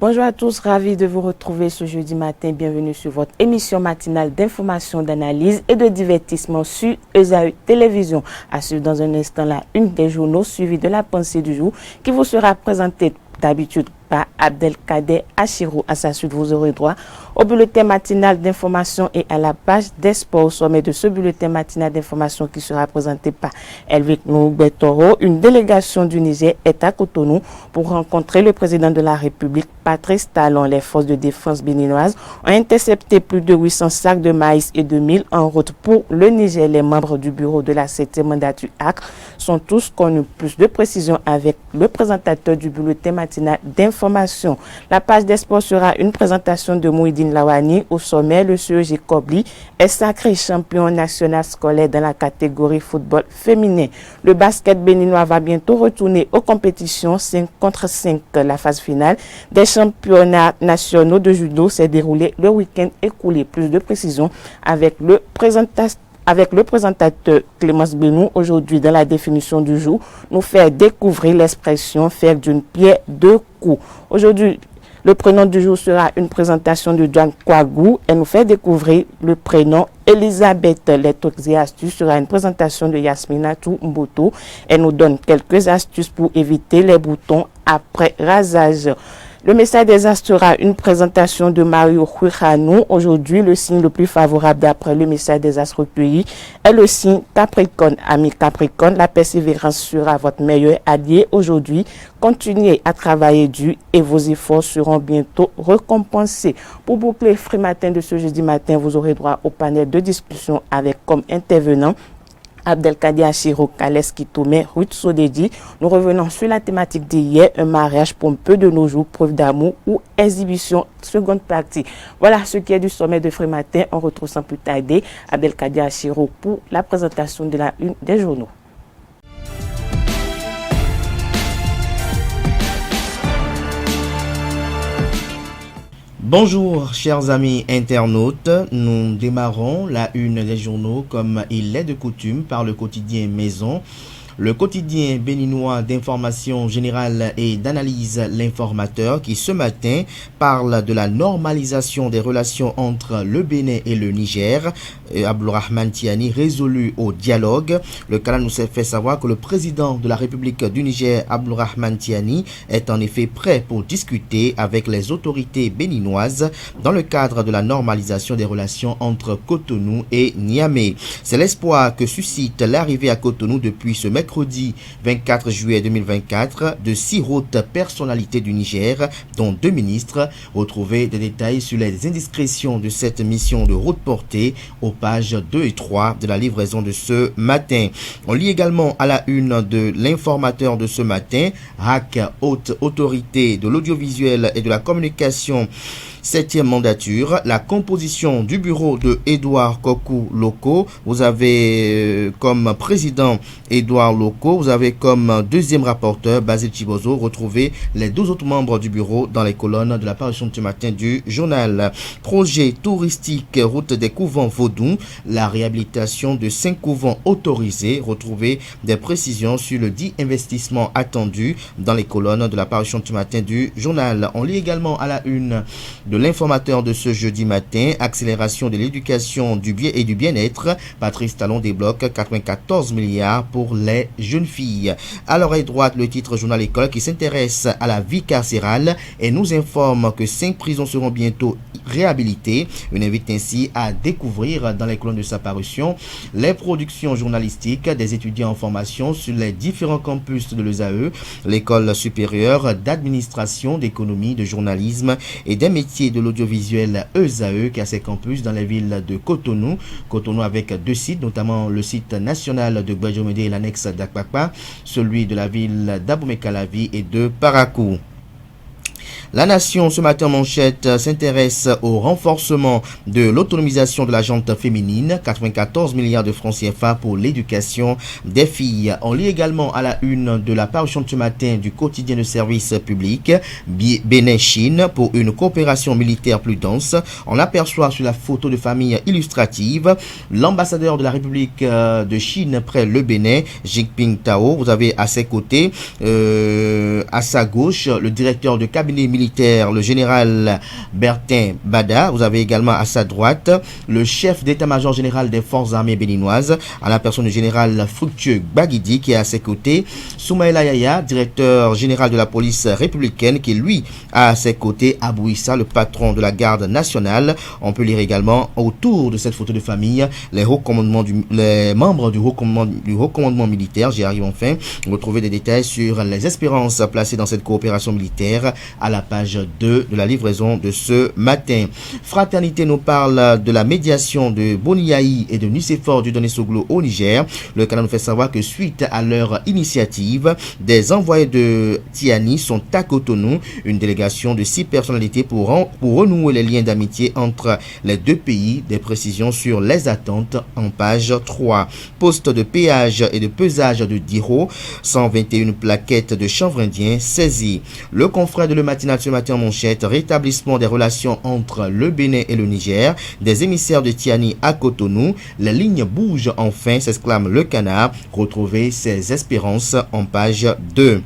Bonjour à tous, ravi de vous retrouver ce jeudi matin. Bienvenue sur votre émission matinale d'information, d'analyse et de divertissement sur ESAE Télévision. À suivre dans un instant la une des journaux suivie de la pensée du jour qui vous sera présentée d'habitude par Abdelkader Achirou. À sa suite, vous aurez droit au bulletin matinal d'information et à la page des sports. Au sommet de ce bulletin matinal d'information qui sera présenté par Elvic Noubetoro, une délégation du Niger est à Cotonou pour rencontrer le président de la République, Patrice Talon. Les forces de défense béninoises ont intercepté plus de 800 sacs de maïs et de mil en route pour le Niger. Les membres du bureau de la 7e mandature ACRE sont tous connus. Plus de précisions avec le présentateur du bulletin matinal d'information. La page des sports sera une présentation de Mouhidine Lawani. Au sommet, le CEG Kobli est sacré champion national scolaire dans la catégorie football féminin. Le basket béninois va bientôt retourner aux compétitions 5 contre 5. La phase finale des championnats nationaux de judo s'est déroulée le week-end écoulé. Plus de précisions avec le présentateur Clémence Benou. Aujourd'hui, dans la définition du jour, nous faire découvrir l'expression faire d'une pierre deux coups. Aujourd'hui, le prénom du jour sera une présentation de Joan Kouagou et nous fait découvrir le prénom Elisabeth. Les trucs et astuces sera une présentation de Yasmina Mboto. Elle nous donne quelques astuces pour éviter les boutons après rasage. Le message des astres sera une présentation de Mario Huiranou. Aujourd'hui, le signe le plus favorable d'après le message des astres recueillis est le signe Capricorne. Ami Capricorne, la persévérance sera votre meilleur allié aujourd'hui. Continuez à travailler dur et vos efforts seront bientôt récompensés. Pour boucler le free matin de ce jeudi matin, vous aurez droit au panel de discussion avec comme intervenant Abdelkader Achirou, Kales Kitoumé, Ruth Sodedi. Nous revenons sur la thématique d'hier, un mariage pompeux de nos jours, preuve d'amour ou exhibition, seconde partie. Voilà ce qui est du sommet de Free Matin. On retrouve sans plus tarder Abdelkader Achirou pour la présentation de la une des journaux. Bonjour chers amis internautes, nous démarrons la une des journaux comme il est de coutume par le quotidien Maison. Le quotidien béninois d'information générale et d'analyse L'Informateur qui ce matin parle de la normalisation des relations entre le Bénin et le Niger. Abdourahmane Tiani résolu au dialogue. Le canal nous fait savoir que le président de la République du Niger, Abdourahmane Tiani, est en effet prêt pour discuter avec les autorités béninoises dans le cadre de la normalisation des relations entre Cotonou et Niamey. C'est l'espoir que suscite l'arrivée à Cotonou depuis ce mercredi 24 juillet 2024 de 6 hautes personnalités du Niger, dont 2 ministres. Retrouvez des détails sur les indiscrétions de cette mission de haute portée aux pages 2 et 3 de la livraison de ce matin. On lit également à la une de L'Informateur de ce matin, HAC, haute autorité de l'audiovisuel et de la communication, 7e mandature, la composition du bureau de Edouard Kokou Loko. Vous avez comme président Edouard Loko, vous avez comme deuxième rapporteur Basile Chibozo. Retrouvez les 12 autres membres du bureau dans les colonnes de la parution de ce matin du journal. Projet touristique route des couvents Vaudou, la réhabilitation de 5 couvents autorisés. Retrouvez des précisions sur le dit investissement attendu dans les colonnes de la parution de ce matin du journal. On lit également à la une de L'Informateur de ce jeudi matin, accélération de l'éducation du bien et du bien-être. Patrice Talon débloque 94 milliards pour les jeunes filles. À l'oreille droite, le titre Journal École qui s'intéresse à la vie carcérale et nous informe que 5 prisons seront bientôt réhabilitées. Une invite ainsi à découvrir dans les colonnes de sa parution les productions journalistiques des étudiants en formation sur les différents campus de l'ESAE, l'école supérieure d'administration, d'économie, de journalisme et des métiers de l'audiovisuel ESAE qui a ses campus dans les villes de Cotonou. Cotonou avec 2 sites, notamment le site national de Guadjomede et l'annexe d'Akpakpa, celui de la ville d'Abomey-Calavi et de Parakou. La Nation, ce matin, manchette, s'intéresse au renforcement de l'autonomisation de la gente féminine. 94 milliards de francs CFA pour l'éducation des filles. On lit également à la une de la parution de ce matin du quotidien de service public Bénin-Chine pour une coopération militaire plus dense. On aperçoit sur la photo de famille illustrative l'ambassadeur de la République de Chine près le Bénin, Jinping Tao. Vous avez à ses côtés, à sa gauche, le directeur de cabinet militaire, le général Bertin Bada. Vous avez également à sa droite le chef d'état-major général des forces armées béninoises, à la personne du général Fructueux Baguidi, qui est à ses côtés Soumaïla Yaya, directeur général de la police républicaine, qui lui a à ses côtés Abou Issa, le patron de la garde nationale. On peut lire également autour de cette photo de famille les membres du haut commandement militaire. J'y arrive enfin. Vous retrouvez des détails sur les espérances placées dans cette coopération militaire à la page 2 de la livraison de ce matin. Fraternité nous parle de la médiation de Boniaï et de Nicéphore Dieudonné Soglo au Niger. Le Canada nous fait savoir que suite à leur initiative, des envoyés de Tiani sont à Cotonou, une délégation de 6 personnalités pour renouer les liens d'amitié entre les deux pays. Des précisions sur les attentes en page 3. Poste de péage et de pesage de Diro, 121 plaquettes de chanvre indien saisies. Le confrère de Le Matinal ce matin en manchette, rétablissement des relations entre le Bénin et le Niger, des émissaires de Tiani à Cotonou, les lignes bougent enfin, s'exclame le Canard. Retrouvez ses espérances en page 2.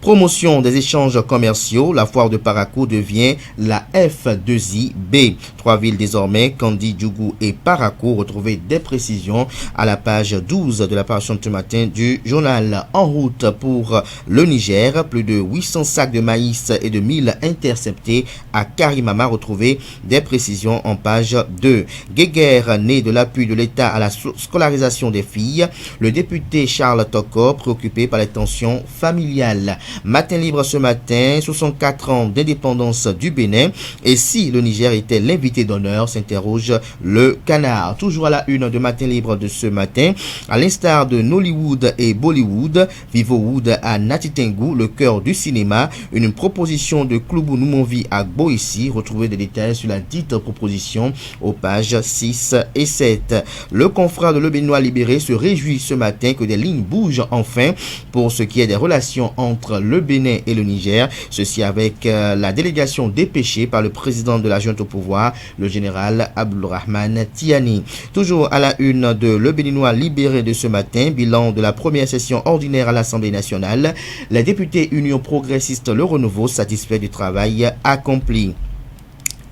Promotion des échanges commerciaux, la foire de Parakou devient la F2IB. 3 villes désormais, Kandi, Djougou et Parakou. Retrouvez des précisions à la page 12 de la parution de ce matin du journal. En route pour le Niger, plus de 800 sacs de maïs et de 1000 interceptés à Karimama. Retrouvez des précisions en page 2. Guéguerre, né de l'appui de l'État à la scolarisation des filles. Le député Charles Toko, préoccupé par les tensions familiales. Matin libre ce matin, 64 ans d'indépendance du Bénin. Et si le Niger était l'invité d'honneur, s'interroge le Canard. Toujours à la une de Matin libre de ce matin, à l'instar de Nollywood et Bollywood, Vivowood à Natitengu, le cœur du cinéma, une proposition de Kloubou Noumonvi à Boïssi. Retrouvez des détails sur la dite proposition aux pages 6 et 7. Le confrère de Le Béninois Libéré se réjouit ce matin que des lignes bougent enfin pour ce qui est des relations entre le Bénin et le Niger, ceci avec la délégation dépêchée par le président de la junte au pouvoir, le général Abdourahmane Tiani. Toujours à la une de Le Béninois Libéré de ce matin, bilan de la première session ordinaire à l'Assemblée nationale, les députés Union progressiste Le Renouveau satisfaits du travail accompli.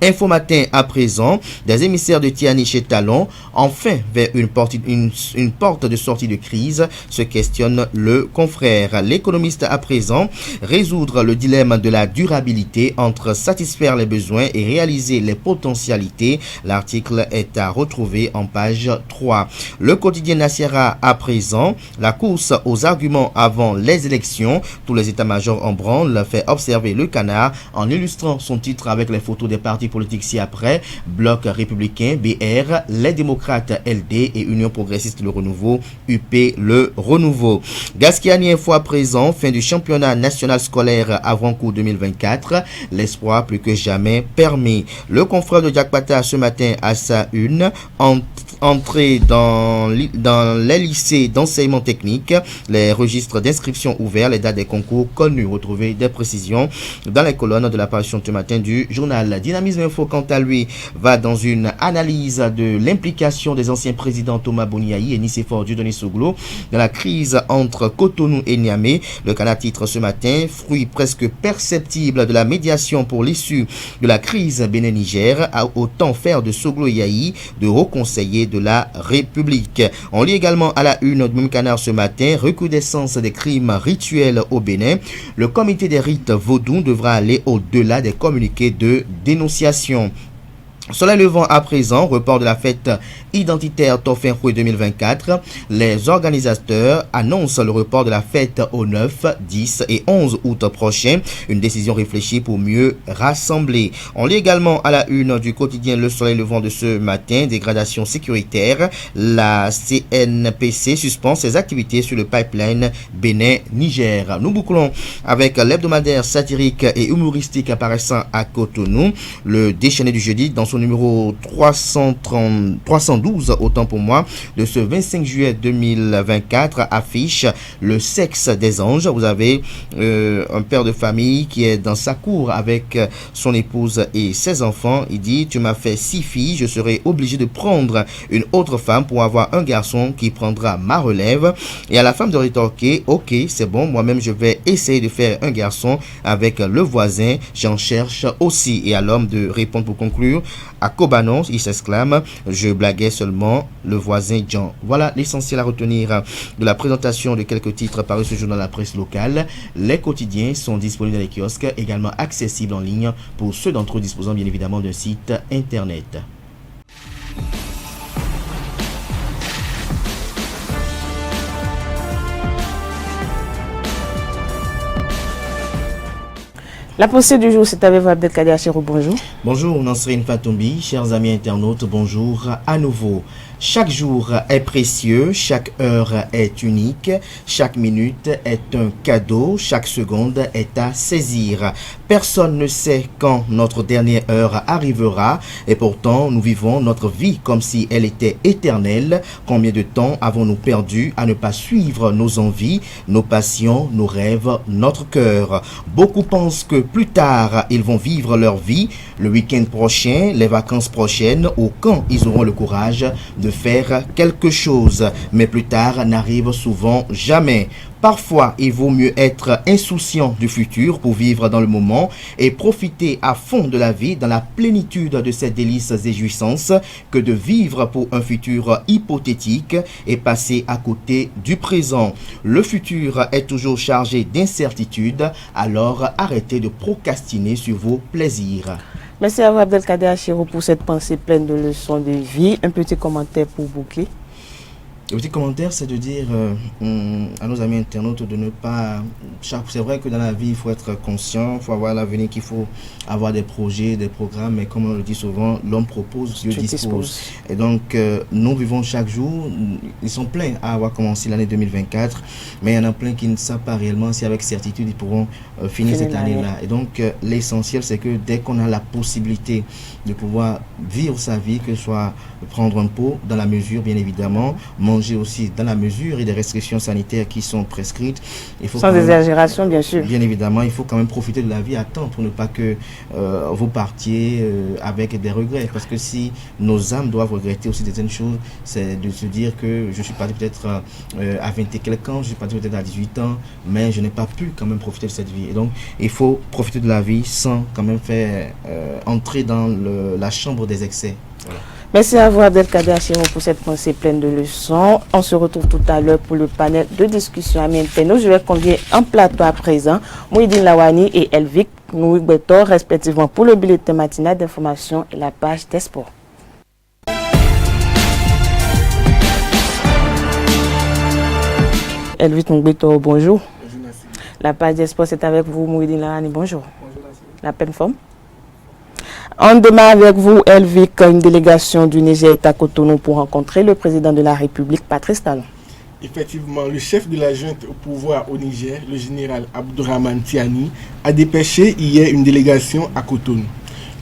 Info Matin à présent, des émissaires de Tiani chez Talon, enfin vers une porte de sortie de crise, se questionne le confrère. L'économiste à présent, résoudre le dilemme de la durabilité entre satisfaire les besoins et réaliser les potentialités. L'article est à retrouver en page 3. Le quotidien Nassera à présent, la course aux arguments avant les élections, tous les états-majors en branle, fait observer le Canard en illustrant son titre avec les photos des partis politiques ci-après, Bloc républicain, BR, les démocrates LD et Union progressiste Le Renouveau, UP Le Renouveau. Gasquiani Info à présent, fin du championnat national scolaire avant-cours 2024, l'espoir plus que jamais permis. Le confrère de Diakpata ce matin à sa une, entrée dans les lycées d'enseignement technique, les registres d'inscription ouverts, les dates des concours connus. Retrouvez des précisions dans les colonnes de la parution de ce matin du journal. Dynamisme Info, quant à lui, va dans une analyse de l'implication des anciens présidents Thomas Boniaï et Nicéphore Dieudonné Soglo dans la crise entre Cotonou et Niamey. Le Canard titre ce matin, fruit presque perceptible de la médiation pour l'issue de la crise Bénin-Niger, a autant faire de Soglo et Yahi de haut conseiller de la République. On lit également à la une du même Canard ce matin, recrudescence des crimes rituels au Bénin. Le comité des rites vaudous devra aller au-delà des communiqués de dénonciation. Soleil levant à présent, report de la fête identitaire Tofenroué 2024. Les organisateurs annoncent le report de la fête au 9, 10 et 11 août prochain. Une décision réfléchie pour mieux rassembler. On lit également à la une du quotidien Le Soleil levant de ce matin, dégradation sécuritaire. La CNPC suspend ses activités sur le pipeline Bénin-Niger. Nous bouclons avec l'hebdomadaire satirique et humoristique apparaissant à Cotonou. Le déchaîné du jeudi dans son numéro 312, autant pour moi, de ce 25 juillet 2024 affiche le sexe des anges. Vous avez un père de famille qui est dans sa cour avec son épouse et ses enfants. Il dit: tu m'as fait 6 filles, je serai obligé de prendre une autre femme pour avoir un garçon qui prendra ma relève. Et à la femme de rétorquer: ok, c'est bon, moi-même je vais essayer de faire un garçon avec le voisin, j'en cherche aussi. Et à l'homme de répondre pour conclure: à Kobanon, il s'exclame: je blaguais seulement, le voisin Jean. Voilà l'essentiel à retenir de la présentation de quelques titres parus ce jour dans la presse locale. Les quotidiens sont disponibles dans les kiosques, également accessibles en ligne pour ceux d'entre eux disposant bien évidemment d'un site internet. La pensée du jour, c'est avec vous, Abdelkader Achero. Bonjour. Bonjour, Nansrine Fatoumbi, chers amis internautes, bonjour à nouveau. Chaque jour est précieux, chaque heure est unique, chaque minute est un cadeau, chaque seconde est à saisir. Personne ne sait quand notre dernière heure arrivera et pourtant nous vivons notre vie comme si elle était éternelle. Combien de temps avons-nous perdu à ne pas suivre nos envies, nos passions, nos rêves, notre cœur? Beaucoup pensent que plus tard ils vont vivre leur vie, le week-end prochain, les vacances prochaines ou quand ils auront le courage de faire quelque chose, mais plus tard n'arrive souvent jamais. Parfois, il vaut mieux être insouciant du futur pour vivre dans le moment et profiter à fond de la vie dans la plénitude de ses délices et jouissances que de vivre pour un futur hypothétique et passer à côté du présent. Le futur est toujours chargé d'incertitudes, alors arrêtez de procrastiner sur vos plaisirs. Merci à vous, Abdelkader Achero, pour cette pensée pleine de leçons de vie. Un petit commentaire pour boucler. Le petit commentaire, c'est de dire à nos amis internautes de ne pas... C'est vrai que dans la vie, il faut être conscient, il faut avoir l'avenir, qu'il faut avoir des projets, des programmes, mais comme on le dit souvent, l'homme propose, Dieu dispose. Et donc, nous vivons chaque jour, ils sont pleins à avoir commencé l'année 2024, mais il y en a plein qui ne savent pas réellement si avec certitude ils pourront finir cette année-là. Et donc, l'essentiel, c'est que dès qu'on a la possibilité de pouvoir vivre sa vie, que ce soit prendre un pot dans la mesure, bien évidemment, manger aussi dans la mesure et des restrictions sanitaires qui sont prescrites. Il faut sans exagération, bien sûr. Bien évidemment, il faut quand même profiter de la vie à temps pour ne pas que vous partiez avec des regrets. Parce que si nos âmes doivent regretter aussi certaines choses, c'est de se dire que je suis parti peut-être à 20 et quelques ans, je suis parti peut-être à 18 ans, mais je n'ai pas pu quand même profiter de cette vie. Et donc, il faut profiter de la vie sans quand même faire entrer dans la chambre des excès. Voilà. Merci à vous, Abdelkader Achero, pour cette pensée pleine de leçons. On se retrouve tout à l'heure pour le panel de discussion à Mienteno. Je vais convier en plateau à présent Mouhidine Lawani et Elvic Nouigbeto, respectivement pour le bulletin matinal d'information et la page des sports. Elvic Nouigbeto, bonjour. Bonjour, merci. La page des sports, c'est avec vous, Mouhidine Lawani. Bonjour. Bonjour, merci. La pleine forme. On démarre avec vous, Elvic. Une délégation du Niger est à Cotonou pour rencontrer le président de la République, Patrice Talon. Effectivement, le chef de la junte au pouvoir au Niger, le général Abdourahmane Tiani, a dépêché hier une délégation à Cotonou.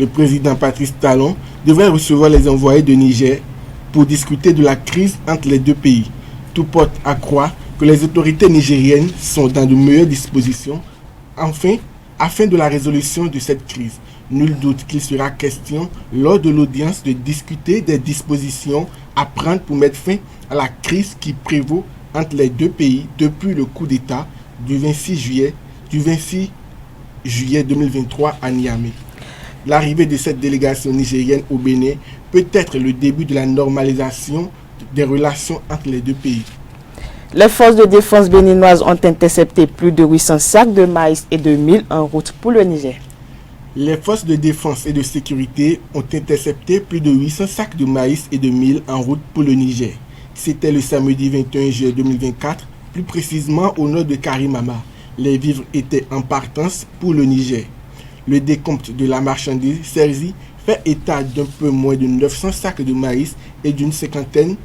Le président Patrice Talon devrait recevoir les envoyés de Niger pour discuter de la crise entre les deux pays. Tout porte à croire que les autorités nigériennes sont dans de meilleures dispositions afin de la résolution de cette crise. Nul doute qu'il sera question lors de l'audience de discuter des dispositions à prendre pour mettre fin à la crise qui prévaut entre les deux pays depuis le coup d'État du 26 juillet 2023 à Niamey. L'arrivée de cette délégation nigérienne au Bénin peut être le début de la normalisation des relations entre les deux pays. Les forces de défense béninoises ont intercepté plus de 800 sacs de maïs et de mil en route pour le Niger. Les forces de défense et de sécurité ont intercepté plus de 800 sacs de maïs et de mil en route pour le Niger. C'était le samedi 21 juillet 2024, plus précisément au nord de Karimama. Les vivres étaient en partance pour le Niger. Le décompte de la marchandise saisie fait état d'un peu moins de 900 sacs de maïs et d'une cinquantaine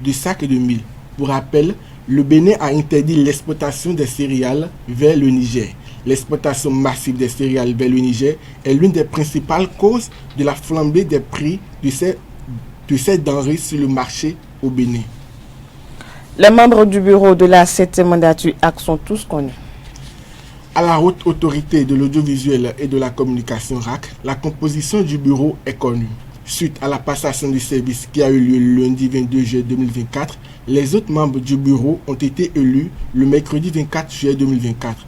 de sacs de mil. Pour rappel, le Bénin a interdit l'exportation des céréales vers le Niger. L'exportation massive des céréales vers le Niger est l'une des principales causes de la flambée des prix de ces denrées sur le marché au Bénin. Les membres du bureau de la 7e mandature AC sont tous connus. À la haute autorité de l'audiovisuel et de la communication RAC, la composition du bureau est connue. Suite à la passation du service qui a eu lieu le lundi 22 juillet 2024, les autres membres du bureau ont été élus le mercredi 24 juillet 2024.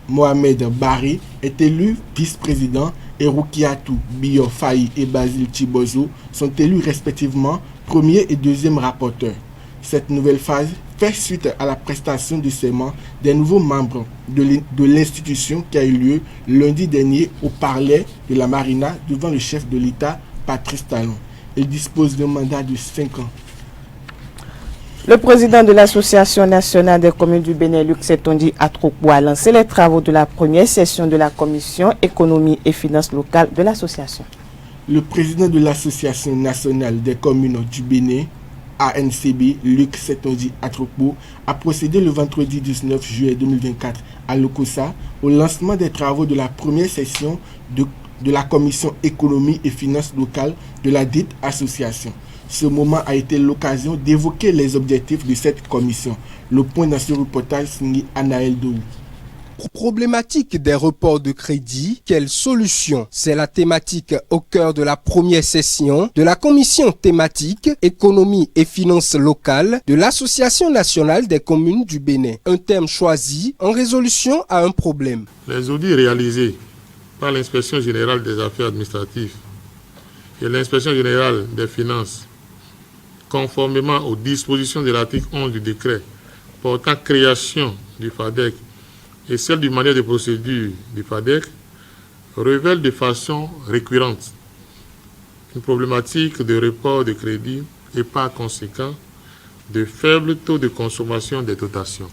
Mohamed Barry est élu vice-président et Roukiatou Biyo Faye et Basile Chibozo sont élus respectivement premier et deuxième rapporteurs. Cette nouvelle phase fait suite à la prestation de serment des nouveaux membres de l'institution qui a eu lieu lundi dernier au Palais de la Marina devant le chef de l'État, Patrice Talon. Il dispose d'un mandat de 5 ans. Le président de l'Association nationale des communes du Bénin, Luc Setondi Atrokbo, a lancé les travaux de la première session de la commission économie et finances locales de l'association. Le président de l'Association nationale des communes du Bénin, ANCB, Luc Setondi Atrokbo, a procédé le vendredi 19 juillet 2024 à Lokossa au lancement des travaux de la première session de la commission économie et finances locales de la dite association. Ce moment a été l'occasion d'évoquer les objectifs de cette commission. Le point dans ce reportage signé Anaël Dou. Problématique des reports de crédit, quelle solution? C'est la thématique au cœur de la première session de la commission thématique économie et finances locales de l'Association nationale des communes du Bénin. Un thème choisi en résolution à un problème. Les audits réalisés par l'Inspection générale des affaires administratives et l'Inspection générale des finances, conformément aux dispositions de l'article 11 du décret portant création du FADEC et celle du manuel de procédure du FADEC, révèlent de façon récurrente une problématique de report de crédit et par conséquent de faibles taux de consommation des dotations.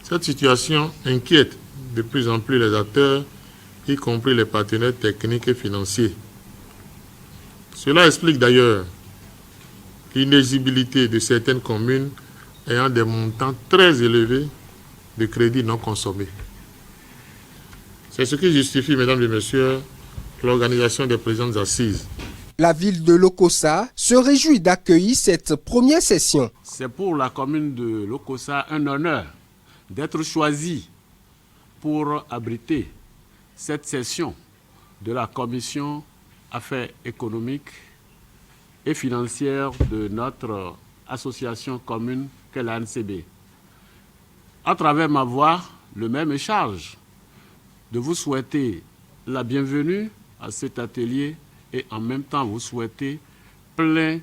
Cette situation inquiète de plus en plus les acteurs, y compris les partenaires techniques et financiers. Cela explique d'ailleurs l'inéligibilité de certaines communes ayant des montants très élevés de crédits non consommés. C'est ce qui justifie, mesdames et messieurs, l'organisation des présentes assises. La ville de Lokossa se réjouit d'accueillir cette première session. C'est pour la commune de Lokossa un honneur d'être choisi pour abriter cette session de la commission affaires économiques et financières de notre association commune qu'est l'ANCB. À travers ma voix, le même charge de vous souhaiter la bienvenue à cet atelier et en même temps vous souhaiter plein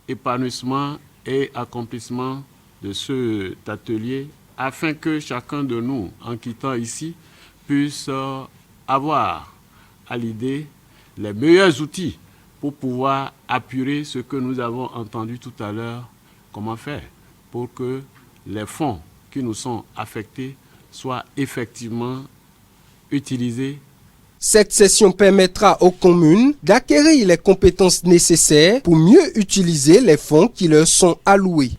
épanouissement et accomplissement de cet atelier afin que chacun de nous, en quittant ici, puisse avoir à l'idée les meilleurs outils pour pouvoir apurer ce que nous avons entendu tout à l'heure, comment faire pour que les fonds qui nous sont affectés soient effectivement utilisés. Cette session permettra aux communes d'acquérir les compétences nécessaires pour mieux utiliser les fonds qui leur sont alloués.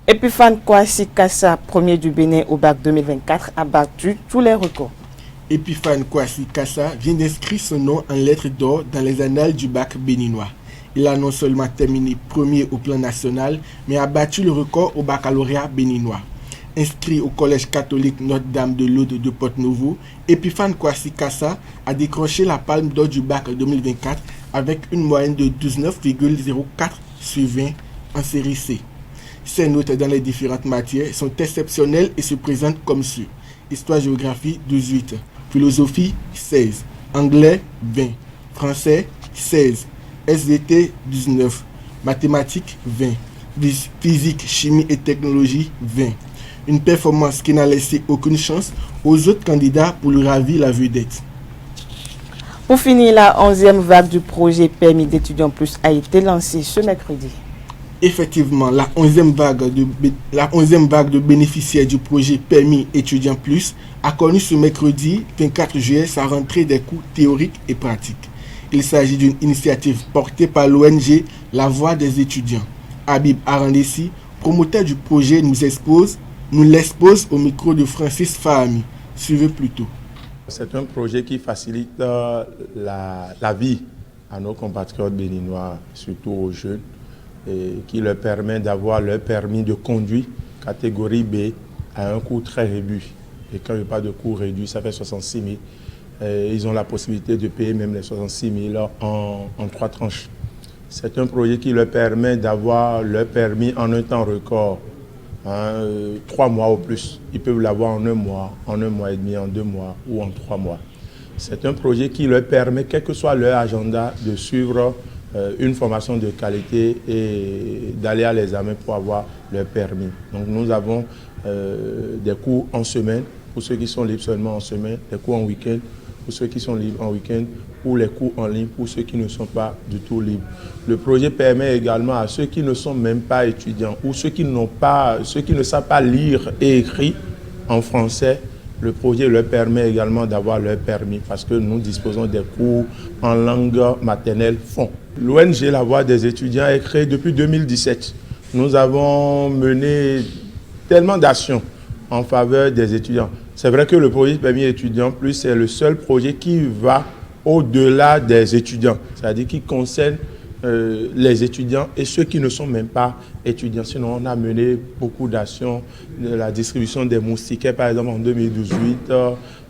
Epiphane Kouassi Kassa, premier du Bénin au bac 2024, a battu tous les records. Epiphane Kouassi Kassa vient d'inscrire son nom en lettres d'or dans les annales du bac béninois. Il a non seulement terminé premier au plan national, mais a battu le record au baccalauréat béninois. Inscrit au collège catholique Notre-Dame de l'Aude de Porte-Novo, Epiphane Kouassi Kassa a décroché la palme d'or du bac 2024 avec une moyenne de 19,04 sur 20 en série C. Ses notes dans les différentes matières sont exceptionnelles et se présentent comme suit. Histoire-géographie 18, philosophie 16, anglais 20, français 16, SVT 19, mathématiques 20, physique, chimie et technologie 20. Une performance qui n'a laissé aucune chance aux autres candidats pour lui ravir la vedette. Pour finir, la 11e vague du projet Permis d'étudiants plus a été lancée ce mercredi. Effectivement, la 11e vague de bénéficiaires du projet Permis étudiants plus a connu ce mercredi 24 juillet sa rentrée des cours théoriques et pratiques. Il s'agit d'une initiative portée par l'ONG La Voix des étudiants. Habib Arandessi, promoteur du projet, nous expose nous l'expose au micro de Francis Fahami. Suivez plutôt. C'est un projet qui facilite la vie à nos compatriotes béninois, surtout aux jeunes, et qui leur permet d'avoir leur permis de conduire catégorie B à un coût très réduit. Et quand il n'y a pas de coût réduit, ça fait 66 000. Et ils ont la possibilité de payer même les 66 000 en 3 tranches. C'est un projet qui leur permet d'avoir leur permis en un temps record, 3 mois au plus. Ils peuvent l'avoir en 1 mois, en 1 mois et demi, en 2 mois ou en 3 mois. C'est un projet qui leur permet, quel que soit leur agenda, de suivre une formation de qualité et d'aller à l'examen pour avoir leur permis. Donc nous avons des cours en semaine pour ceux qui sont libres seulement en semaine, des cours en week-end pour ceux qui sont libres en week-end, ou les cours en ligne pour ceux qui ne sont pas du tout libres. Le projet permet également à ceux qui ne sont même pas étudiants ou ceux qui ne savent pas lire et écrire en français. Le projet leur permet également d'avoir leur permis parce que nous disposons des cours en langue maternelle fond. L'ONG La Voix des étudiants est créée depuis 2017. Nous avons mené tellement d'actions en faveur des étudiants. C'est vrai que le projet Permis étudiant plus, c'est le seul projet qui va au-delà des étudiants, c'est-à-dire qui concerne les étudiants et ceux qui ne sont même pas étudiants. Sinon, on a mené beaucoup d'actions, de la distribution des moustiquaires, par exemple, en 2018,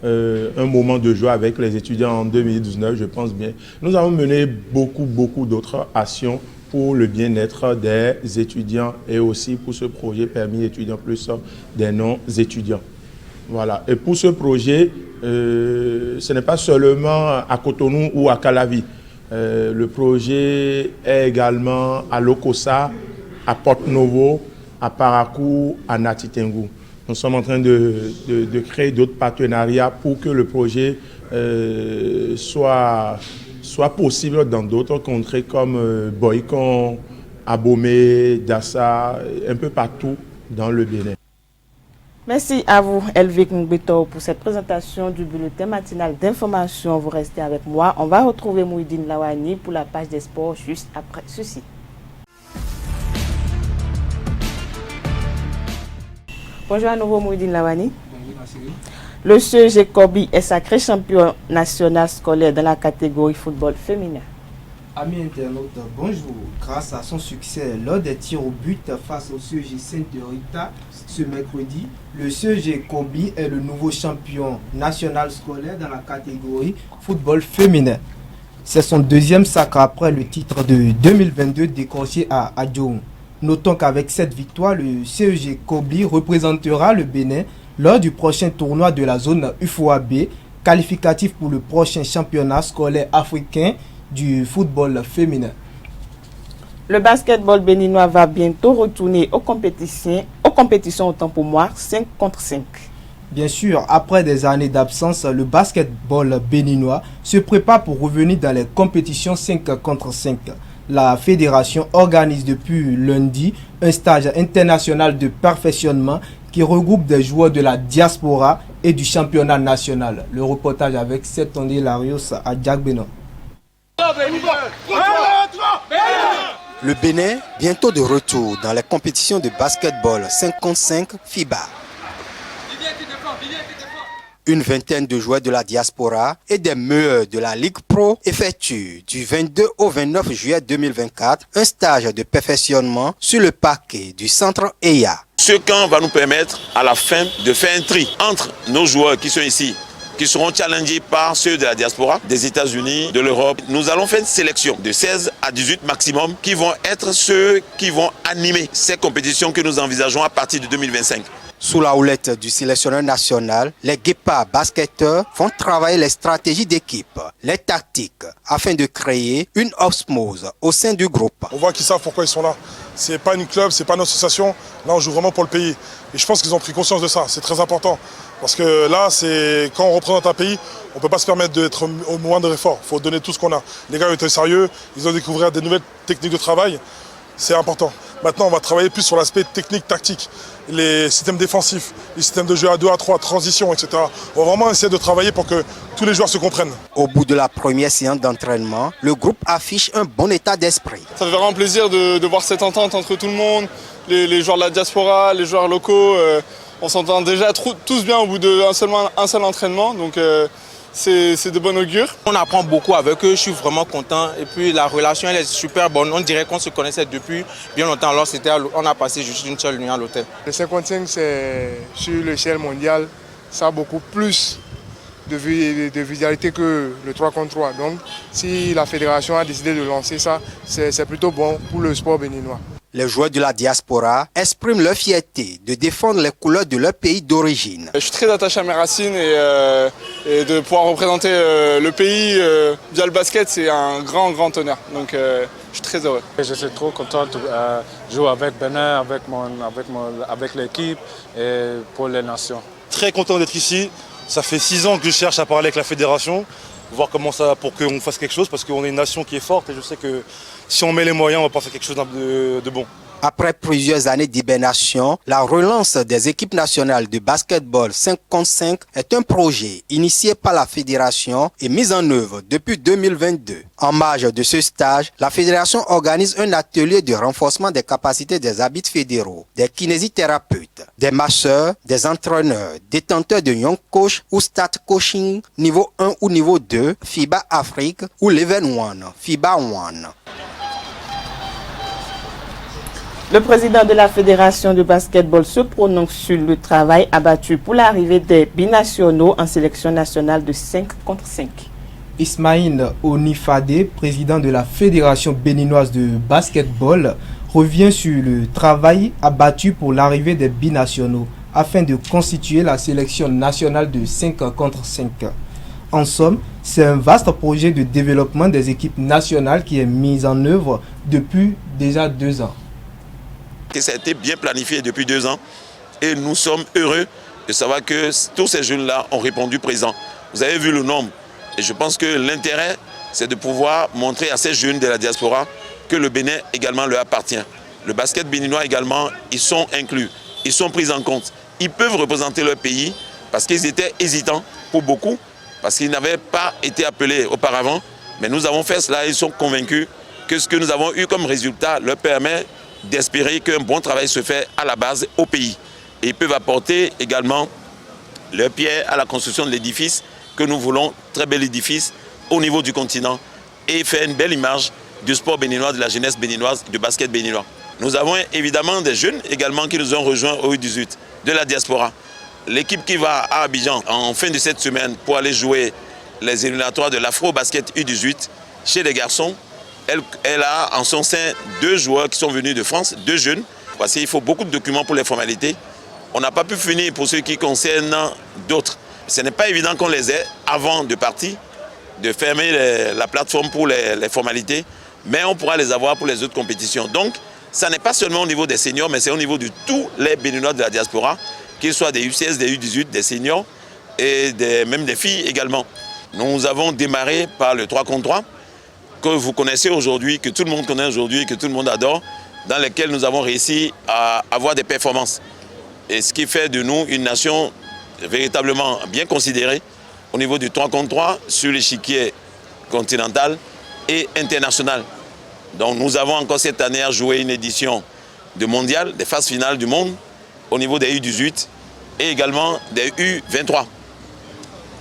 un moment de joie avec les étudiants en 2019, je pense bien. Nous avons mené beaucoup d'autres actions pour le bien-être des étudiants et aussi pour ce projet Permis étudiant plus des non-étudiants. Voilà. Et pour ce projet, ce n'est pas seulement à Cotonou ou à Calavi. Le projet est également à Lokossa, à Porto-Novo, à Parakou, à Natitengu. Nous sommes en train de créer d'autres partenariats pour que le projet soit possible dans d'autres contrées comme Boycon, Abomey, Dassa, un peu partout dans le Bénin. Merci à vous, Elvic Ngbeto, pour cette présentation du bulletin matinal d'information. Vous restez avec moi. On va retrouver Mouhidine Lawani pour la page des sports juste après ceci. Bonjour à nouveau, Mouhidine Lawani. Bonjour, le CEG Kobi est sacré champion national scolaire dans la catégorie football féminin. Amis internautes, bonjour. Grâce à son succès lors des tirs au but face au CEG Sainte-Rita ce mercredi, le CEG Kobi est le nouveau champion national scolaire dans la catégorie football féminin. C'est son deuxième sacre après le titre de 2022 décroché à Adjoum. Notons qu'avec cette victoire, le CEG Kobi représentera le Bénin lors du prochain tournoi de la zone UFOAB, qualificatif pour le prochain championnat scolaire africain du football féminin. Le basketball béninois va bientôt retourner aux compétitions autant pour moi, 5 contre 5. Bien sûr, après des années d'absence, le basketball béninois se prépare pour revenir dans les compétitions 5 contre 5. La fédération organise depuis lundi un stage international de perfectionnement qui regroupe des joueurs de la diaspora et du championnat national. Le reportage avec Setondé Larios à Djagbenon. Le Bénin, bientôt de retour dans les compétitions de basketball 5 contre 5 FIBA. Une vingtaine de joueurs de la diaspora et des meilleurs de la Ligue Pro effectuent du 22 au 29 juillet 2024 un stage de perfectionnement sur le parquet du centre EIA. Ce camp va nous permettre à la fin de faire un tri entre nos joueurs qui sont ici, qui seront challengés par ceux de la diaspora, des États-Unis, de l'Europe. Nous allons faire une sélection de 16 à 18 maximum qui vont être ceux qui vont animer ces compétitions que nous envisageons à partir de 2025. Sous la houlette du sélectionneur national, les guépards basketteurs font travailler les stratégies d'équipe, les tactiques, afin de créer une osmose au sein du groupe. On voit qu'ils savent pourquoi ils sont là. C'est pas une club, c'est pas une association. Là, on joue vraiment pour le pays. Et je pense qu'ils ont pris conscience de ça. C'est très important. Parce que là, c'est quand on représente un pays, on ne peut pas se permettre d'être au moindre effort. Il faut donner tout ce qu'on a. Les gars ont été sérieux, ils ont découvert des nouvelles techniques de travail. C'est important. Maintenant, on va travailler plus sur l'aspect technique, tactique, les systèmes défensifs, les systèmes de jeu à 2, à 3, transition, etc. On va vraiment essayer de travailler pour que tous les joueurs se comprennent. Au bout de la première séance d'entraînement, le groupe affiche un bon état d'esprit. Ça fait vraiment plaisir de voir cette entente entre tout le monde, les joueurs de la diaspora, les joueurs locaux. On s'entend déjà tous bien au bout d'un seul entraînement, donc c'est de bon augure. On apprend beaucoup avec eux, je suis vraiment content. Et puis la relation elle est super bonne. On dirait qu'on se connaissait depuis bien longtemps. Alors on a passé juste une seule nuit à l'hôtel. Le 55, c'est sur l'échelle mondiale, ça a beaucoup plus de visualité que le 3 contre 3. Donc si la fédération a décidé de lancer ça, c'est plutôt bon pour le sport béninois. Les joueurs de la diaspora expriment leur fierté de défendre les couleurs de leur pays d'origine. Je suis très attaché à mes racines et de pouvoir représenter le pays via le basket, c'est un grand honneur. Donc je suis très heureux. Je suis trop content de jouer avec Bénin, avec l'équipe et pour les nations. Très content d'être ici. Ça fait 6 ans que je cherche à parler avec la fédération, voir comment ça, pour qu'on fasse quelque chose, parce qu'on est une nation qui est forte et je sais que si on met les moyens, on va pas faire quelque chose de bon. Après plusieurs années d'hibernation, la relance des équipes nationales de basketball 5 contre 5 est un projet initié par la fédération et mis en œuvre depuis 2022. En marge de ce stage, la fédération organise un atelier de renforcement des capacités des arbitres fédéraux, des kinésithérapeutes, des masseurs, des entraîneurs, détenteurs de Young Coach ou Start Coaching niveau 1 ou niveau 2, FIBA Afrique ou Leven One, FIBA One. Le président de la Fédération de basketball se prononce sur le travail abattu pour l'arrivée des binationaux en sélection nationale de 5 contre 5. Ismaïl Onifade, président de la Fédération béninoise de basketball, revient sur le travail abattu pour l'arrivée des binationaux afin de constituer la sélection nationale de 5 contre 5. En somme, c'est un vaste projet de développement des équipes nationales qui est mis en œuvre depuis déjà 2 ans. Ça a été bien planifié depuis 2 ans et nous sommes heureux de savoir que tous ces jeunes-là ont répondu présent. Vous avez vu le nombre et je pense que l'intérêt, c'est de pouvoir montrer à ces jeunes de la diaspora que le Bénin également leur appartient. Le basket béninois également, ils sont inclus, ils sont pris en compte. Ils peuvent représenter leur pays parce qu'ils étaient hésitants pour beaucoup, parce qu'ils n'avaient pas été appelés auparavant. Mais nous avons fait cela et ils sont convaincus que ce que nous avons eu comme résultat leur permet d'espérer qu'un bon travail se fait à la base au pays. Et ils peuvent apporter également leur pierre à la construction de l'édifice que nous voulons, très bel édifice au niveau du continent et faire une belle image du sport béninois, de la jeunesse béninoise, du basket béninois. Nous avons évidemment des jeunes également qui nous ont rejoints au U18 de la diaspora. L'équipe qui va à Abidjan en fin de cette semaine pour aller jouer les éliminatoires de l'Afro-Basket U18 chez les garçons, elle a en son sein 2 joueurs qui sont venus de France, 2 jeunes, parce qu'il faut beaucoup de documents pour les formalités. On n'a pas pu finir pour ceux qui concernent d'autres. Ce n'est pas évident qu'on les ait avant de partir, de fermer la plateforme pour les formalités, mais on pourra les avoir pour les autres compétitions. Donc, ça n'est pas seulement au niveau des seniors, mais c'est au niveau de tous les Béninois de la diaspora, qu'ils soient des U16, des U18, des seniors et même des filles également. Nous avons démarré par le 3 contre 3, que vous connaissez aujourd'hui, que tout le monde connaît aujourd'hui, que tout le monde adore, dans lesquels nous avons réussi à avoir des performances. Et ce qui fait de nous une nation véritablement bien considérée au niveau du 3 contre 3 sur l'échiquier continental et international. Donc nous avons encore cette année à jouer une édition de mondial, des phases finales du monde, au niveau des U18 et également des U23.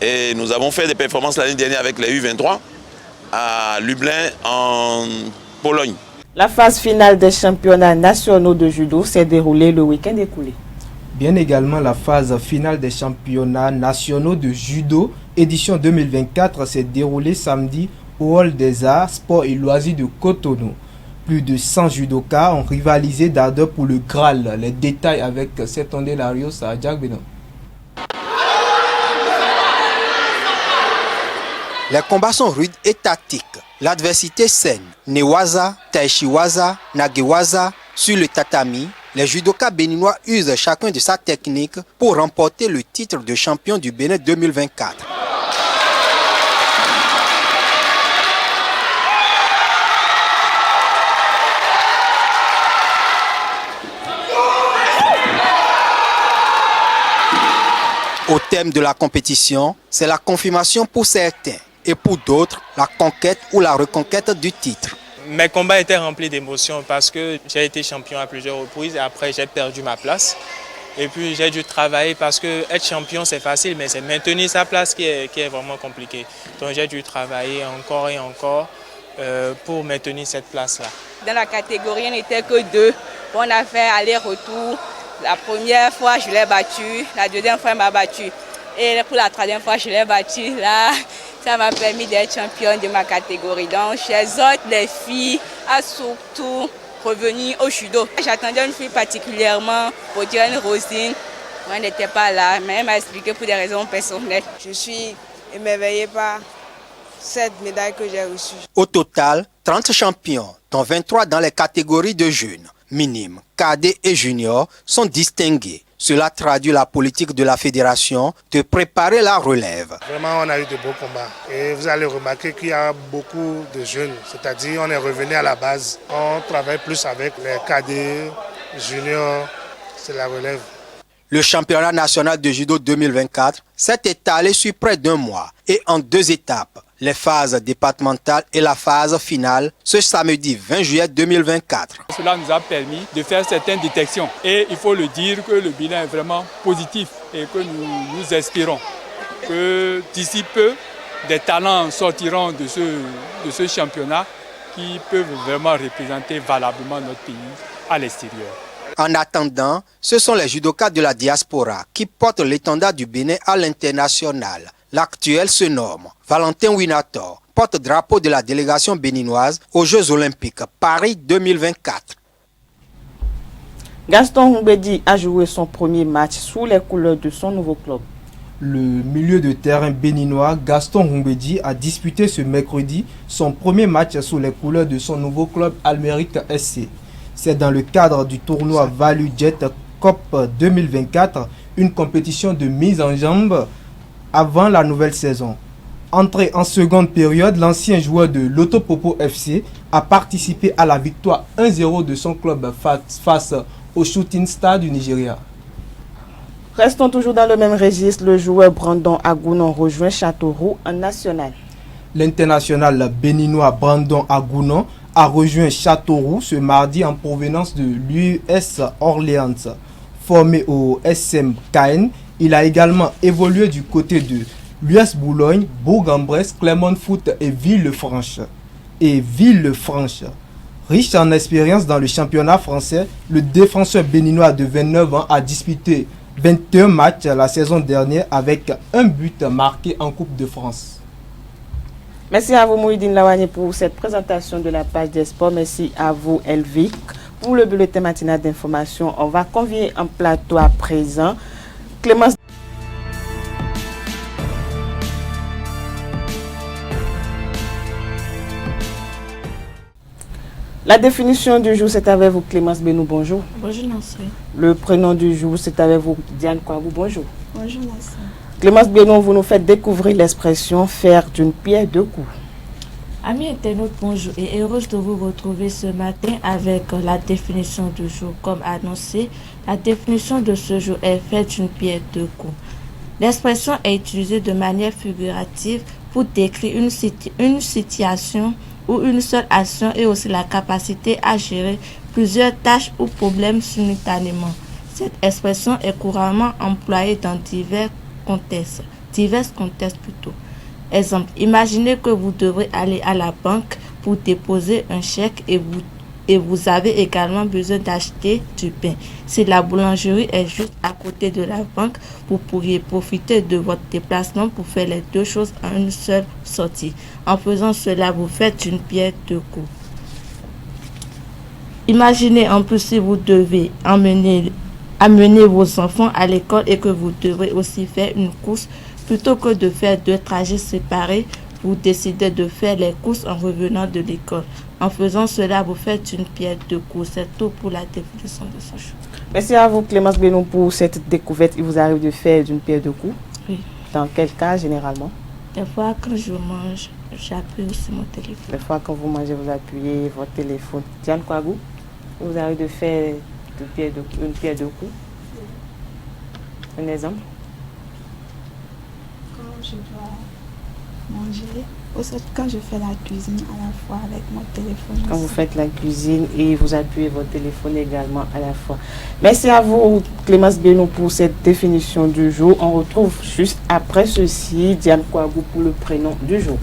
Et nous avons fait des performances l'année dernière avec les U23 à Lublin en Pologne. La phase finale des championnats nationaux de judo s'est déroulée le week-end écoulé. Bien également, la phase finale des championnats nationaux de judo édition 2024 s'est déroulée samedi au Hall des Arts, Sports et Loisirs de Cotonou. Plus de 100 judokas ont rivalisé d'ardeur pour le Graal. Les détails avec Setonde Larios à Jack Benon. Les combats sont rudes et tactiques. L'adversité saine. Newaza, Taishiwaza, Nagewaza, sur le tatami, les judokas béninois usent chacun de sa technique pour remporter le titre de champion du Bénin 2024. Au thème de la compétition, c'est la confirmation pour certains et pour d'autres, la conquête ou la reconquête du titre. Mes combats étaient remplis d'émotions parce que j'ai été champion à plusieurs reprises et après j'ai perdu ma place. Et puis j'ai dû travailler parce que être champion c'est facile, mais c'est maintenir sa place qui est vraiment compliqué. Donc j'ai dû travailler encore et encore pour maintenir cette place-là. Dans la catégorie, on n'était que 2. On a fait aller-retour. La première fois, je l'ai battu. La deuxième fois, elle m'a battu. Et pour la troisième fois, je l'ai battu. Là, ça m'a permis d'être championne de ma catégorie. Donc, j'exhorte les filles à surtout revenir au judo. J'attendais une fille particulièrement, pour dire une Rosine. Elle n'était pas là, mais elle m'a expliqué pour des raisons personnelles. Je suis émerveillée par cette médaille que j'ai reçue. Au total, 30 champions, dont 23 dans les catégories de jeunes, minimes, cadets et juniors, sont distingués. Cela traduit la politique de la fédération de préparer la relève. Vraiment, on a eu de beaux combats. Et vous allez remarquer qu'il y a beaucoup de jeunes. C'est-à-dire, on est revenu à la base. On travaille plus avec les cadets, juniors, c'est la relève. Le championnat national de judo 2024 s'est étalé sur près d'un mois et en 2 étapes. Les phases départementales et la phase finale ce samedi 20 juillet 2024. Cela nous a permis de faire certaines détections et il faut le dire que le bilan est vraiment positif et que nous espérons que d'ici peu, des talents sortiront de ce championnat qui peuvent vraiment représenter valablement notre pays à l'extérieur. En attendant, ce sont les judokas de la diaspora qui portent l'étendard du Bénin à l'international. L'actuel se nomme Valentin Winator, porte-drapeau de la délégation béninoise aux Jeux Olympiques Paris 2024. Gaston Humbedi a joué son premier match sous les couleurs de son nouveau club. Le milieu de terrain béninois Gaston Humbedi a disputé ce mercredi son premier match sous les couleurs de son nouveau club Almeric SC. C'est dans le cadre du tournoi Value Jet Cup 2024, une compétition de mise en jambe avant la nouvelle saison. Entré en seconde période, l'ancien joueur de l'Otopopo FC a participé à la victoire 1-0 de son club face au Shooting Star du Nigeria. Restons toujours dans le même registre, le joueur Brandon Agounon rejoint Châteauroux en national. L'international béninois Brandon Agounon a rejoint Châteauroux ce mardi en provenance de l'US Orléans. Formé au SM Caen, il a également évolué du côté de l'US Boulogne, Bourg-en-Bresse, Clermont Foot et Villefranche. Riche en expérience dans le championnat français, le défenseur béninois de 29 ans a disputé 21 matchs la saison dernière avec un but marqué en Coupe de France. Merci à vous Mouhidine Lawani pour cette présentation de la page des sports. Merci à vous Elvic pour le bulletin matinal d'information. On va convier un plateau à présent. Clémence. La définition du jour, c'est avec vous Clémence Benou, bonjour. Bonjour Nancy. Le prénom du jour, c'est avec vous Diane Kouagou, bonjour. Bonjour Nancy. Clémence Benou, vous nous faites découvrir l'expression faire d'une pierre deux coups. Amis internautes, bonjour et heureuse de vous retrouver ce matin avec la définition du jour. Comme annoncé, la définition de ce jour est faire d'une pierre deux coups. L'expression est utilisée de manière figurative pour décrire une situation ou une seule action et aussi la capacité à gérer plusieurs tâches ou problèmes simultanément. Cette expression est couramment employée dans divers contextes plutôt. Exemple, imaginez que vous devrez aller à la banque pour déposer un chèque et vous avez également besoin d'acheter du pain. Si la boulangerie est juste à côté de la banque, vous pourriez profiter de votre déplacement pour faire les deux choses en une seule sortie. En faisant cela, vous faites une pierre deux coups. Imaginez en plus si vous devez amener vos enfants à l'école et que vous devrez aussi faire une course. Plutôt que de faire deux trajets séparés, vous décidez de faire les courses en revenant de l'école. En faisant cela, vous faites une pierre deux coups. C'est tout pour la définition de ce jour. Merci à vous Clémence Benou pour cette découverte. Il vous arrive de faire d'une pierre deux coups? Oui. Dans quel cas généralement? Des fois quand je mange, j'appuie aussi mon téléphone. Des fois quand vous mangez, vous appuyez votre téléphone. Diane Kouagou, il vous arrive de faire une pierre deux coups? Un exemple? Je dois manger Quand je fais la cuisine à la fois avec mon téléphone. Quand vous faites la cuisine et vous appuyez votre téléphone également à la fois. Merci à vous, Clémence Beno, pour cette définition du jour. On retrouve juste après ceci Diane Kouagou pour le prénom du jour.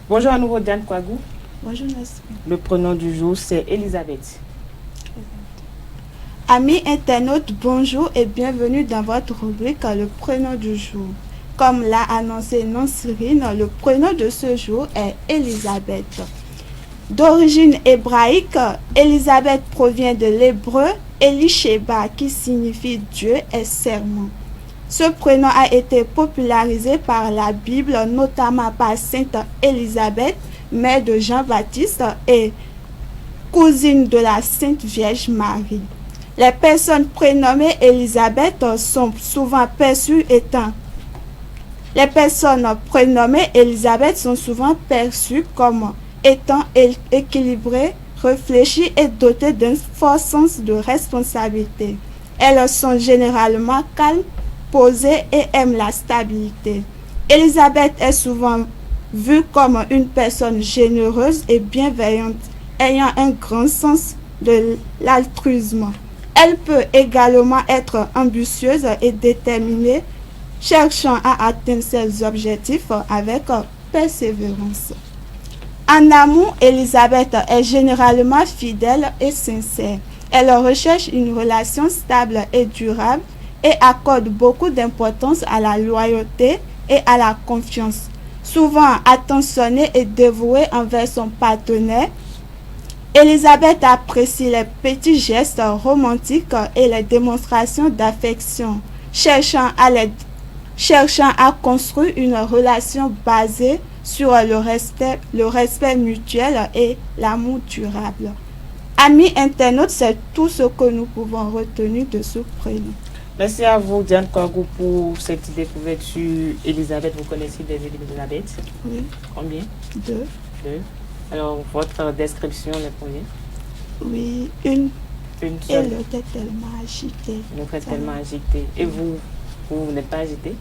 Bonjour à nouveau, Diane Kouagou. Bonjour, Nasri. Le prénom du jour, c'est Elisabeth. Amis internautes, bonjour et bienvenue dans votre rubrique Le prénom du jour. Comme l'a annoncé Nansirine, le prénom de ce jour est Elisabeth. D'origine hébraïque, Elisabeth provient de l'hébreu Elisheba qui signifie Dieu est serment. Ce prénom a été popularisé par la Bible, notamment par Sainte Élisabeth, mère de Jean-Baptiste et cousine de la Sainte Vierge Marie. Les personnes prénommées Élisabeth sont souvent perçues comme étant équilibrées, réfléchies et dotées d'un fort sens de responsabilité. Elles sont généralement calmes, posées et aiment la stabilité. Élisabeth est souvent vue comme une personne généreuse et bienveillante, ayant un grand sens de l'altruisme. Elle peut également être ambitieuse et déterminée, cherchant à atteindre ses objectifs avec persévérance. En amour, Élisabeth est généralement fidèle et sincère. Elle recherche une relation stable et durable et accorde beaucoup d'importance à la loyauté et à la confiance. Souvent attentionnée et dévouée envers son partenaire, Élisabeth apprécie les petits gestes romantiques et les démonstrations d'affection, cherchant à construire une relation basée sur le respect mutuel et l'amour durable. Amis internautes, c'est tout ce que nous pouvons retenir de ce prénom. Merci à vous, Diane Kouagou, pour cette découverte sur Elisabeth. Vous connaissez des Elisabeth? Oui. Combien? 2. Alors, votre description, les premiers? Oui, une seule. Et l'autre est tellement agitée. L'autre est tellement agitée. Et vous n'êtes pas agitée?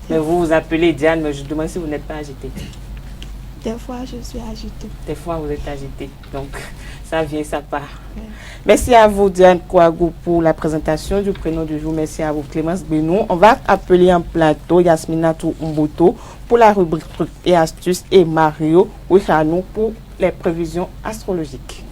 Mais vous appelez Diane, mais je demande si vous n'êtes pas agitée. Des fois, je suis agitée. Des fois, vous êtes agitée. Donc, ça vient, ça part. Ouais. Merci à vous, Diane Kouagou, pour la présentation du prénom du jour. Merci à vous, Clémence Beno. On va appeler en plateau Yasminatou Mboto pour la rubrique trucs et astuces et Mario Ouichanou pour les prévisions astrologiques.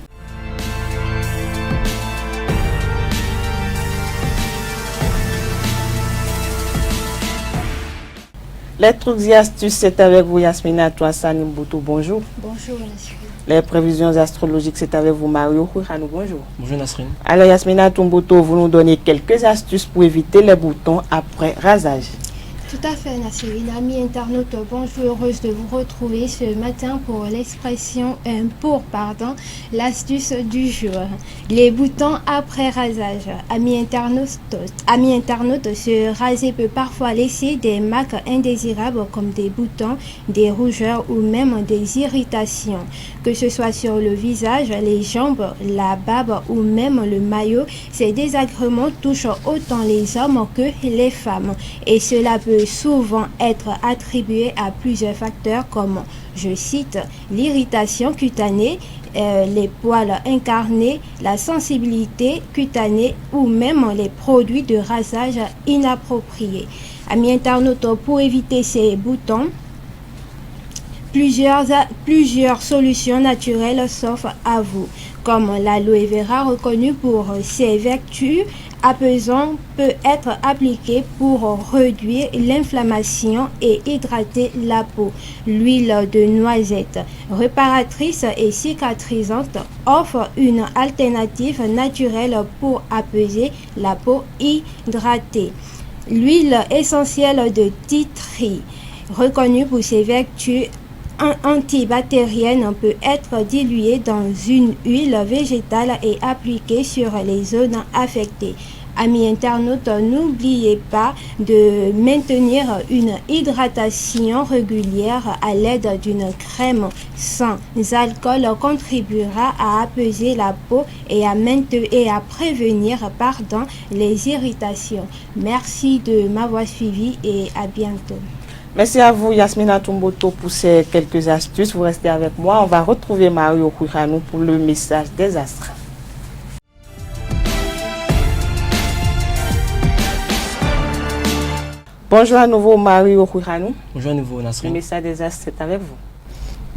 Les trucs et astuces, c'est avec vous, Yasminatou Mboto. Bonjour. Bonjour, Nasrine. Les prévisions astrologiques, c'est avec vous, Mario Ouichanou. Bonjour. Bonjour, Nasrine. Alors, Yasminatou Mboto, vous nous donnez quelques astuces pour éviter les boutons après rasage. Tout à fait, Nasrine. Amis internautes, bonjour, heureuse de vous retrouver ce matin pour l'astuce du jour. Les boutons après rasage. Amis internautes, se raser peut parfois laisser des marques indésirables comme des boutons, des rougeurs ou même des irritations. Que ce soit sur le visage, les jambes, la barbe ou même le maillot, ces désagréments touchent autant les hommes que les femmes. Et cela peut souvent être attribué à plusieurs facteurs comme, je cite, l'irritation cutanée, les poils incarnés, la sensibilité cutanée ou même les produits de rasage inappropriés. Amis internautes, pour éviter ces boutons, plusieurs solutions naturelles s'offrent à vous, comme l'aloe vera reconnue pour ses vertus apaisantes peut être appliquée pour réduire l'inflammation et hydrater la peau. L'huile de noisette, réparatrice et cicatrisante, offre une alternative naturelle pour apaiser la peau hydratée. L'huile essentielle de tea tree, reconnue pour ses vertus antibactérienne, peut être diluée dans une huile végétale et appliquée sur les zones affectées. Amis internautes, n'oubliez pas de maintenir une hydratation régulière à l'aide d'une crème sans alcool contribuera à apaiser la peau et à prévenir les irritations. Merci de m'avoir suivi et à bientôt. Merci à vous Yasmina Tumboto pour ces quelques astuces. Vous restez avec moi. On va retrouver Mario Kouiranou pour le message des astres. Bonjour à nouveau Mario Kouiranou. Bonjour à nouveau Nasrin. Le message des astres est avec vous.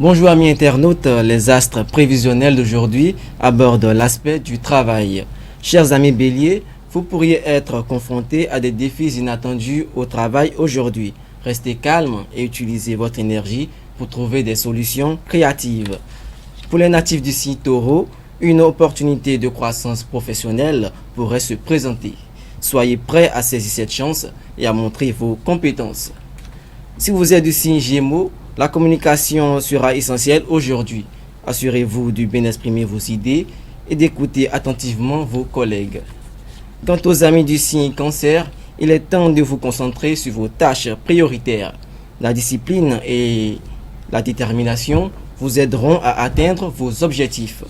Bonjour amis internautes, les astres prévisionnels d'aujourd'hui abordent l'aspect du travail. Chers amis béliers, vous pourriez être confrontés à des défis inattendus au travail aujourd'hui. Restez calme et utilisez votre énergie pour trouver des solutions créatives. Pour les natifs du signe Taureau, une opportunité de croissance professionnelle pourrait se présenter. Soyez prêts à saisir cette chance et à montrer vos compétences. Si vous êtes du signe Gémeaux, la communication sera essentielle aujourd'hui. Assurez-vous de bien exprimer vos idées et d'écouter attentivement vos collègues. Quant aux amis du signe Cancer, il est temps de vous concentrer sur vos tâches prioritaires. La discipline et la détermination vous aideront à atteindre vos objectifs.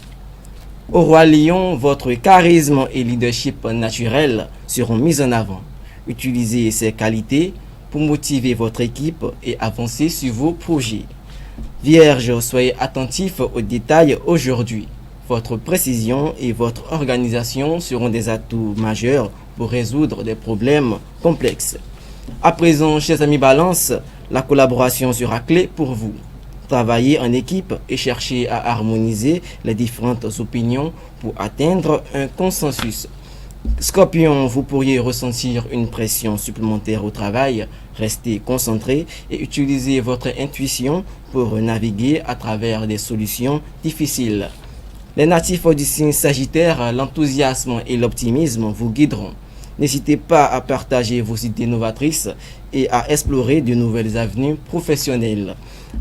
Au roi Lion, votre charisme et leadership naturel seront mis en avant. Utilisez ces qualités pour motiver votre équipe et avancer sur vos projets. Vierge, soyez attentifs aux détails aujourd'hui. Votre précision et votre organisation seront des atouts majeurs pour résoudre des problèmes complexes. À présent, chers amis Balance, la collaboration sera clé pour vous. Travaillez en équipe et cherchez à harmoniser les différentes opinions pour atteindre un consensus. Scorpion, vous pourriez ressentir une pression supplémentaire au travail. Restez concentré et utilisez votre intuition pour naviguer à travers des solutions difficiles. Les natifs du signe Sagittaire, l'enthousiasme et l'optimisme vous guideront. N'hésitez pas à partager vos idées novatrices et à explorer de nouvelles avenues professionnelles.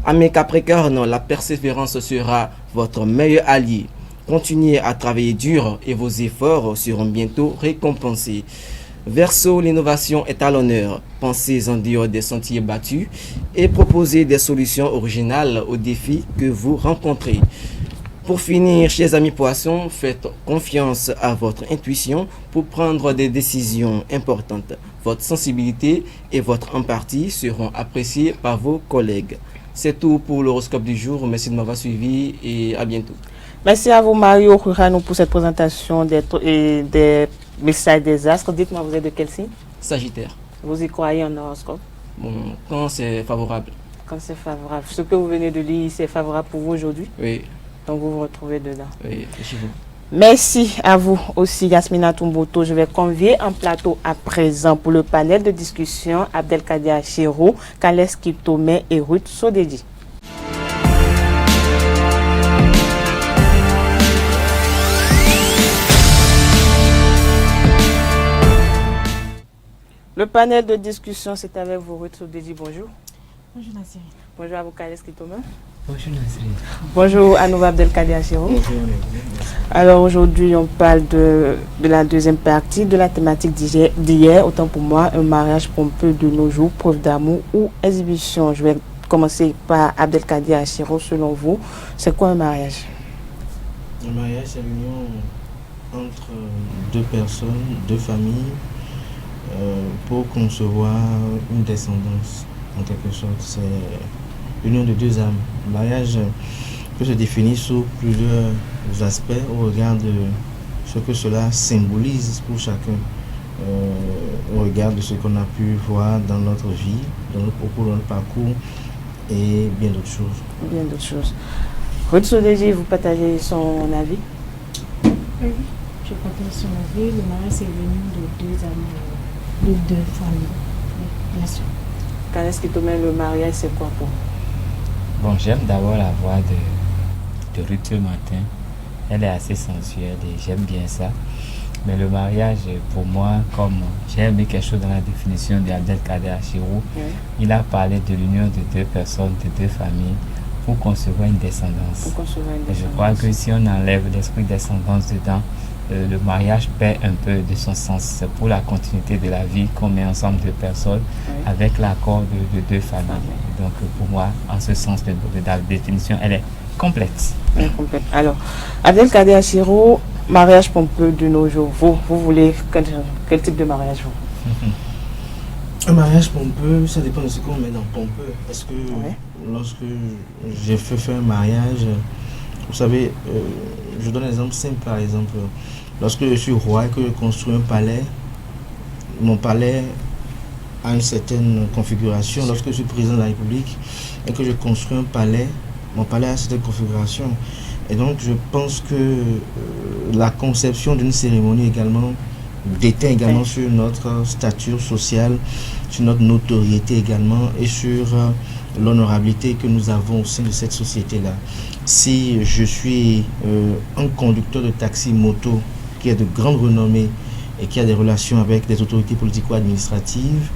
Amis Capricorne, la persévérance sera votre meilleur allié. Continuez à travailler dur et vos efforts seront bientôt récompensés. Verseau, l'innovation est à l'honneur. Pensez en dehors des sentiers battus et proposez des solutions originales aux défis que vous rencontrez. Pour finir, chers amis Poissons, faites confiance à votre intuition pour prendre des décisions importantes. Votre sensibilité et votre empathie seront appréciées par vos collègues. C'est tout pour l'horoscope du jour. Merci de m'avoir suivi et à bientôt. Merci à vous Mario Kouiranou pour cette présentation des messages des astres. Dites-moi, vous êtes de quel signe? Sagittaire. Vous y croyez en horoscope? Bon, quand c'est favorable. Quand c'est favorable. Ce que vous venez de lire, c'est favorable pour vous aujourd'hui? Oui. Donc vous vous retrouvez dedans. Oui, chez vous. Merci à vous aussi Yasmina Tumboto. Je vais convier en plateau à présent pour le panel de discussion Abdelkader Achero, Kales Kiptome et Ruth Sodedi. Le panel de discussion, c'est avec vous, Ruth Sodedi. Bonjour. Bonjour Nassiri. Bonjour à vous, Kales Kiptome. Bonjour Nassiri. Bonjour à nouveau Abdelkader Achero. Bonjour. Alors aujourd'hui, on parle de la deuxième partie de la thématique d'hier. Autant pour moi, un mariage pompeux de nos jours, preuve d'amour ou exhibition. Je vais commencer par Abdelkader Achero. Selon vous, c'est quoi un mariage? Un mariage, c'est l'union entre deux personnes, deux familles, pour concevoir une descendance, en quelque sorte. C'est l'union de deux âmes. Le mariage peut se définir sous plusieurs aspects au regard de ce que cela symbolise pour chacun, au regard de ce qu'on a pu voir dans notre vie, dans notre propos, dans notre parcours et bien d'autres choses. Bien d'autres choses. Ruth Sodedi, vous partagez son avis? Oui, je partage son avis. Le mariage, c'est l'union de deux âmes, de deux familles. Oui, bien sûr. Quand est-ce que tu mets le mariage, c'est quoi pour vous? Bon, j'aime d'abord la voix de Ruth ce matin. Elle est assez sensuelle et j'aime bien ça. Mais le mariage, pour moi, comme j'ai aimé quelque chose dans la définition d'Abdelkader Achero, il a parlé de l'union de deux personnes, de deux familles, pour concevoir une descendance. Et je crois que si on enlève l'esprit descendance dedans, le mariage perd un peu de son sens. C'est pour la continuité de la vie qu'on met ensemble deux personnes avec l'accord de deux familles. Donc pour moi, en ce sens, la définition, elle est complète. Alors, Abdelkader Achiro, mariage pompeux de nos jours. Vous voulez quel type de mariage vous? Un mariage pompeux, ça dépend de ce qu'on met dans pompeux. Est-ce que lorsque j'ai fait un mariage, vous savez, je donne un exemple simple par exemple. Lorsque je suis roi et que je construis un palais, mon palais a une certaine configuration. Lorsque je suis président de la République et que je construis un palais, mon palais a cette configuration. Et donc je pense que la conception d'une cérémonie également déteint également sur notre stature sociale, sur notre notoriété également et sur l'honorabilité que nous avons au sein de cette société-là. Si je suis un conducteur de taxi moto qui est de grande renommée et qui a des relations avec des autorités politico-administratives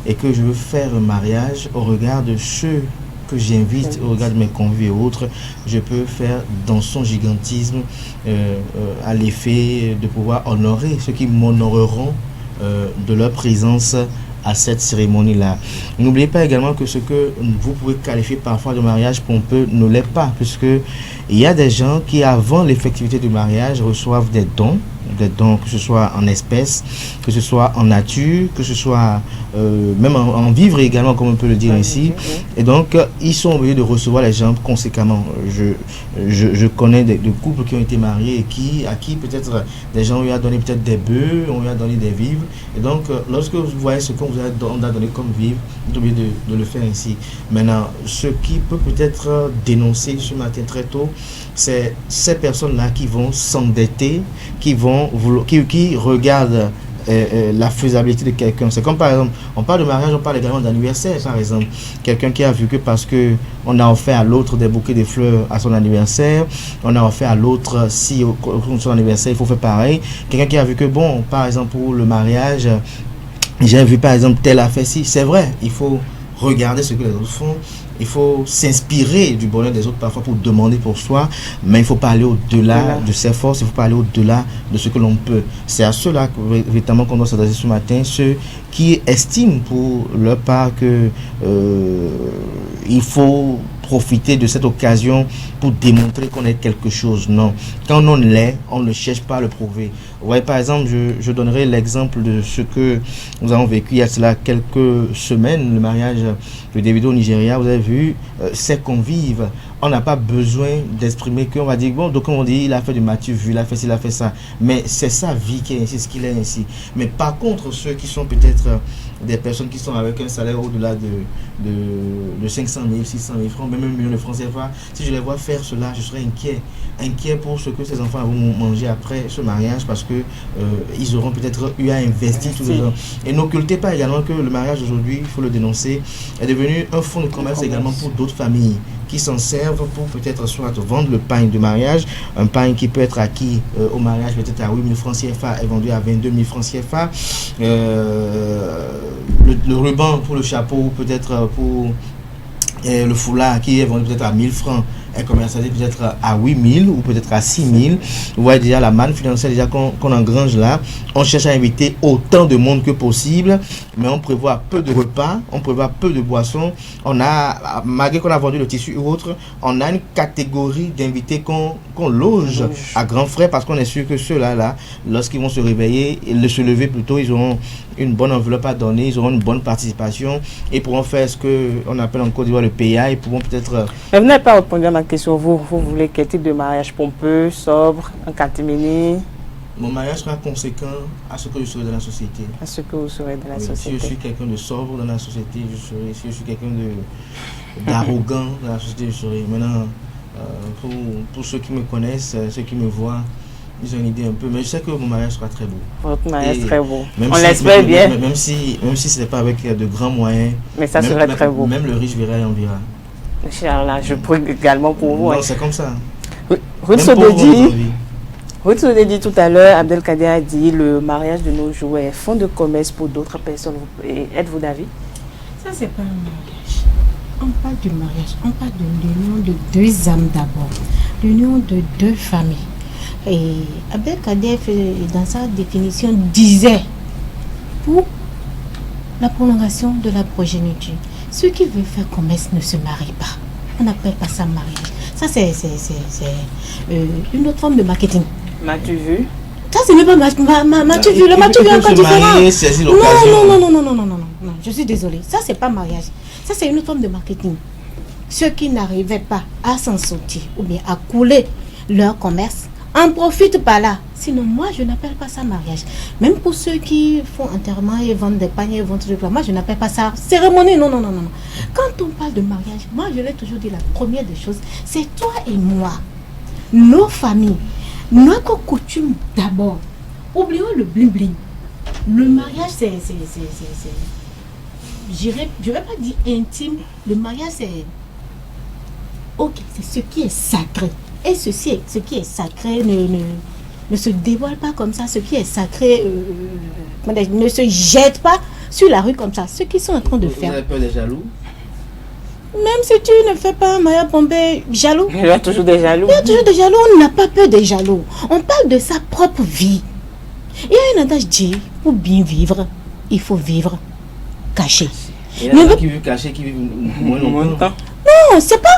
et que je veux faire un mariage au regard de ceux que j'invite, au regard de mes convives et autres, je peux faire dans son gigantisme à l'effet de pouvoir honorer ceux qui m'honoreront de leur présence à cette cérémonie-là. N'oubliez pas également que ce que vous pouvez qualifier parfois de mariage pompeux ne l'est pas, puisque il y a des gens qui, avant l'effectivité du mariage, reçoivent des dons, que ce soit en espèces, que ce soit en nature, que ce soit même en vivre également, comme on peut le dire ainsi. Et donc, ils sont obligés de recevoir les gens conséquemment. Je connais des couples qui ont été mariés et à qui peut-être des gens lui ont donné peut-être des bœufs, on lui a donné des vivres. Et donc, lorsque vous voyez ce qu'on vous a donné comme vivre, vous êtes obligé de le faire ainsi. Maintenant, ce qui peut peut-être dénoncer ce matin très tôt, c'est ces personnes-là qui vont s'endetter, qui regardent la faisabilité de quelqu'un. C'est comme par exemple, on parle de mariage, on parle également d'anniversaire par exemple. Quelqu'un qui a vu que parce que on a offert à l'autre des bouquets de fleurs à son anniversaire, on a offert à l'autre si au son anniversaire il faut faire pareil. Quelqu'un qui a vu que bon, par exemple pour le mariage, j'ai vu par exemple tel a fait si, c'est vrai, il faut regarder ce que les autres font. Il faut s'inspirer du bonheur des autres parfois pour demander pour soi, mais il ne faut pas aller au-delà de ses forces, il ne faut pas aller au-delà de ce que l'on peut. C'est à ceux-là que véritablement qu'on doit s'adresser ce matin, ceux qui estiment pour leur part que il faut profiter de cette occasion pour démontrer qu'on est quelque chose. Non. Quand on l'est, on ne cherche pas à le prouver. Vous voyez, par exemple, je donnerai l'exemple de ce que nous avons vécu il y a cela quelques semaines, le mariage de Davido au Nigeria. Vous avez vu, ses convives. On n'a pas besoin d'exprimer qu'on va dire, bon, donc on dit, il a fait du matu vu, il a fait ci, il a fait ça. Mais c'est sa vie qui est ainsi, ce qu'il est ainsi. Mais par contre, ceux qui sont peut-être des personnes qui sont avec un salaire au-delà de 500 000, 600 000 francs, même 1 million de francs CFA, si je les vois faire cela, je serais inquiet pour ce que ces enfants vont manger après ce mariage, parce que ils auront peut-être eu à investir tous les gens. Et n'occultez pas également que le mariage aujourd'hui, il faut le dénoncer, est devenu un fonds de commerce également pour d'autres familles qui s'en servent pour peut-être soit vendre le pain de mariage, un pain qui peut être acquis au mariage peut-être à 8 000 francs CFA et vendu à 22 000 francs CFA, le ruban pour le chapeau, peut-être pour le foulard qui est vendu peut-être à 1000 francs est commercialisé peut-être à 8 000 ou peut-être à 6 000. Vous voyez déjà la manne financière déjà qu'on engrange là. On cherche à inviter autant de monde que possible, mais on prévoit peu de repas, on prévoit peu de boissons. On a, malgré qu'on a vendu le tissu ou autre, on a une catégorie d'invités qu'on loge à grands frais, parce qu'on est sûr que ceux-là, lorsqu'ils vont se réveiller, se lever plutôt, ils auront une bonne enveloppe à donner, ils auront une bonne participation et pourront faire ce qu'on appelle en Côte d'Ivoire le PA, et pourront peut-être... Mais vous n'avez pas répondu à ma question. Vous voulez quel type de mariage pompeux, sobre, en catimini? Mon mariage sera conséquent à ce que je serai dans la société. À ce que vous serez dans la société. Si je suis quelqu'un de sobre dans la société, je serai. Si je suis quelqu'un d'arrogant dans la société, je serai. Maintenant, pour ceux qui me connaissent, ceux qui me voient, ils ont une idée un peu. Mais je sais que mon mariage sera très beau. Votre mariage est très beau. On l'espère bien. Même si ce n'est pas avec de grands moyens. Mais ça serait très beau. Même le riche verra et en verra. Inch'Allah, je prie également pour vous. Non, c'est comme ça. Ruth Sodedi, tout à l'heure, Abdelkader a dit le mariage de nos jours est fonds de commerce pour d'autres personnes. Êtes-vous d'avis? Ça, c'est pas un mariage. On parle du mariage, on parle de l'union de deux âmes d'abord, l'union de deux familles. Et Abdelkader, dans sa définition, disait pour la prolongation de la progéniture, ceux qui veulent faire commerce ne se marient pas. On n'appelle pas ça mariage. Ça, c'est une autre forme de marketing. M'as-tu vu? Ça, c'est même pas m'as-tu vu? Le m'as-tu vu est encore différent. Non, je suis désolée. Ça, c'est pas mariage. Ça, c'est une autre forme de marketing. Ceux qui n'arrivaient pas à s'en sortir ou bien à couler leur commerce en profitent par là. Sinon, moi, je n'appelle pas ça mariage. Même pour ceux qui font enterrement et vendent des paniers et vendent des trucs, moi, je n'appelle pas ça cérémonie. Non. Quand on parle de mariage, moi, je l'ai toujours dit, la première des choses, c'est toi et moi, nos familles, notre coutume d'abord. Oublions le bling-bling. Le mariage, c'est je vais pas dire intime. Le mariage, c'est... Ok, c'est ce qui est sacré. Et ce qui est sacré ne se dévoile pas comme ça. Ce qui est sacré ne se jette pas sur la rue comme ça. Ceux qui sont en train de faire... Vous avez peur des jaloux? Même si tu ne fais pas un mariage pompé jaloux. Il y a toujours des jaloux. Il y a toujours des jaloux. On n'a pas peur des jaloux. On parle de sa propre vie. Il y a un adage dit, pour bien vivre, il faut vivre caché. Il y a des gens qui vivent cachés, qui vivent moins longtemps. Non, c'est pas...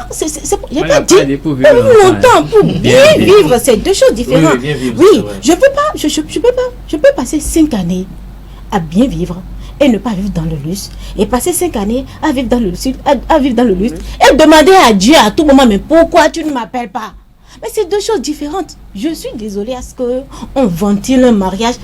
Il n'y a pas dit pour longtemps, pour bien vivre. C'est deux choses différentes. Oui, je peux passer 5 années à bien vivre et ne pas vivre dans le luxe. Et passer 5 années à vivre dans le luxe, et demander à Dieu à tout moment, mais pourquoi tu ne m'appelles pas? Mais c'est deux choses différentes. Je suis désolée à ce qu'on ventile un mariage.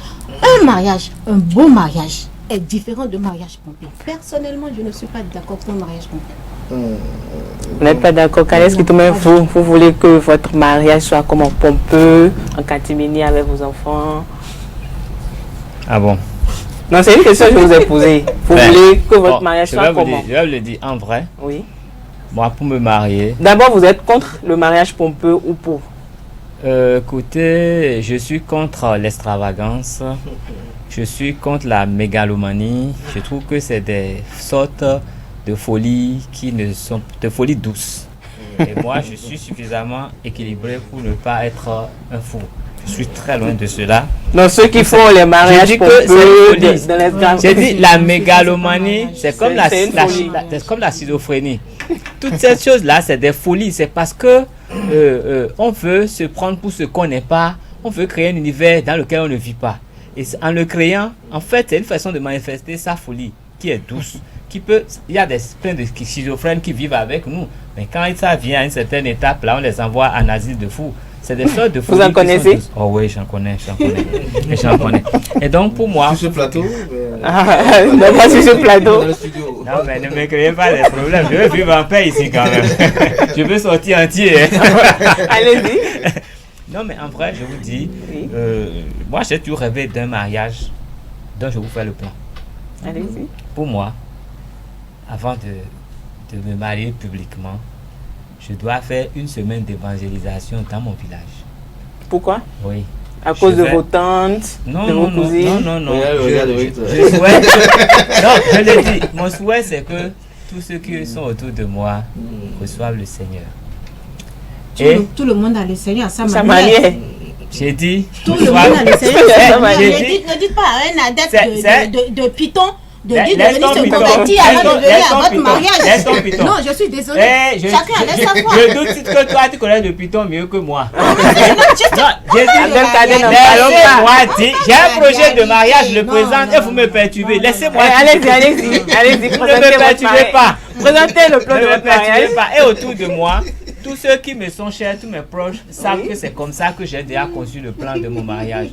Un beau mariage est différent de mariage pompé. Personnellement, je ne suis pas d'accord pour un mariage pompé. Vous n'êtes pas d'accord? Qu'est-ce qui vous voulez que votre mariage soit comme en pompeux, en catimini avec vos enfants? Ah bon? Non, c'est une question que je vous ai posée. Vous voulez que votre mariage soit comment? Je vais vous le dire en vrai. Oui. Moi, pour me marier... D'abord, vous êtes contre le mariage pompeux ou pour? Écoutez, je suis contre l'extravagance. Je suis contre la mégalomanie. Je trouve que c'est des sortes de folies qui ne sont... de folies douces. Et moi, je suis suffisamment équilibré pour ne pas être un fou. Je suis très loin de cela. Donc ceux qui font les mariages j'ai dit la mégalomanie, c'est comme la schizophrénie. Toutes ces choses-là, c'est des folies. C'est parce que on veut se prendre pour ce qu'on n'est pas. On veut créer un univers dans lequel on ne vit pas. Et en le créant, en fait, c'est une façon de manifester sa folie qui est douce. Il y a plein de schizophrènes qui vivent avec nous. Mais quand ça vient à une certaine étape, là, on les envoie en asile de fous. C'est des sortes de folies. Vous en connaissez? Oh oui, j'en connais. Et donc, pour moi... Sur ce plateau pas sur ce plateau. Non, mais ne me créez pas des problèmes. Je veux vivre en paix ici quand même. Je veux sortir entier. Allez-y. Non, mais en vrai, je vous dis, moi, j'ai toujours rêvé d'un mariage dont je vous fais le plan. Allez-y. Pour moi, avant de me marier publiquement, je dois faire une semaine d'évangélisation dans mon village. Pourquoi? Oui. À cause de vos tantes, de vos cousines? Non. Je souhaite... Non, je le dis. Mon souhait, c'est que tous ceux qui sont autour de moi reçoivent le Seigneur. Tout le monde a le Seigneur, ça manière. J'ai dit... Tout le monde a le Seigneur. Ne dites pas à un adepte de Python de venir se convertir avant de venir à votre mariage. Non, je suis désolée. Chacun laisse sa foi. Je doute que toi, tu connais le Python mieux que moi. J'ai un projet de mariage, je le présente et vous me perturbez. Laissez-moi. Allez-y. Vous ne me perturbez pas. Présentez le plan de votre mariage. Et autour de moi, tous ceux qui me sont chers, tous mes proches, savent que c'est comme ça que j'ai déjà conçu le plan de mon mariage.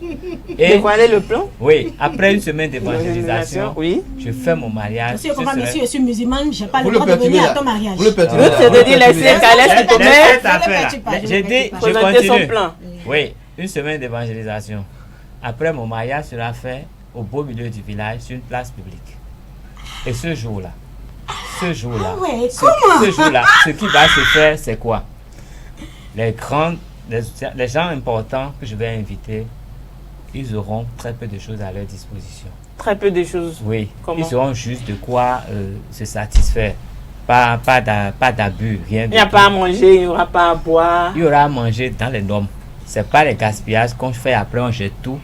Et voilà le plan? Oui, après une semaine d'évangélisation, je fais mon mariage. Monsieur, je suis musulman, je n'ai pas le droit de venir à ton mariage. C'est de dire laisser Calès te mettre. J'ai dit, je continue. Oui, une semaine d'évangélisation. Après mon mariage sera fait au beau milieu du village, sur une place publique. Et ce jour-là, ce jour-là, ce qui va se faire, c'est quoi? Les gens importants que je vais inviter, ils auront très peu de choses à leur disposition. Très peu de choses? Oui. Comment? Ils auront juste de quoi se satisfaire. Pas d'abus, rien. Il n'y a pas à manger, il n'y aura pas à boire. Il y aura à manger dans les normes. c'est pas les gaspillages qu'on fait après, on jette tout.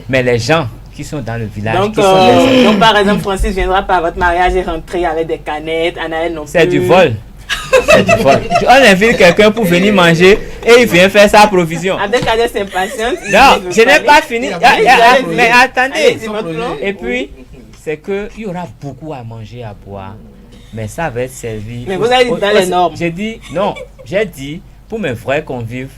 Mais les gens qui sont dans le village. Donc, donc par exemple, Francis viendra pas à votre mariage et rentrer avec des canettes, Anaël non plus. C'est du vol. C'est du vol. On invite quelqu'un pour venir manger et il vient faire sa provision. Abdelkader s'impatiente. Non, je n'ai pas fini. Mais attendez. Et puis, c'est qu'il y aura beaucoup à manger, à boire. Mais ça va être servi. Mais vous avez dit dans les normes. J'ai dit, non, j'ai dit, pour mes vrais convives,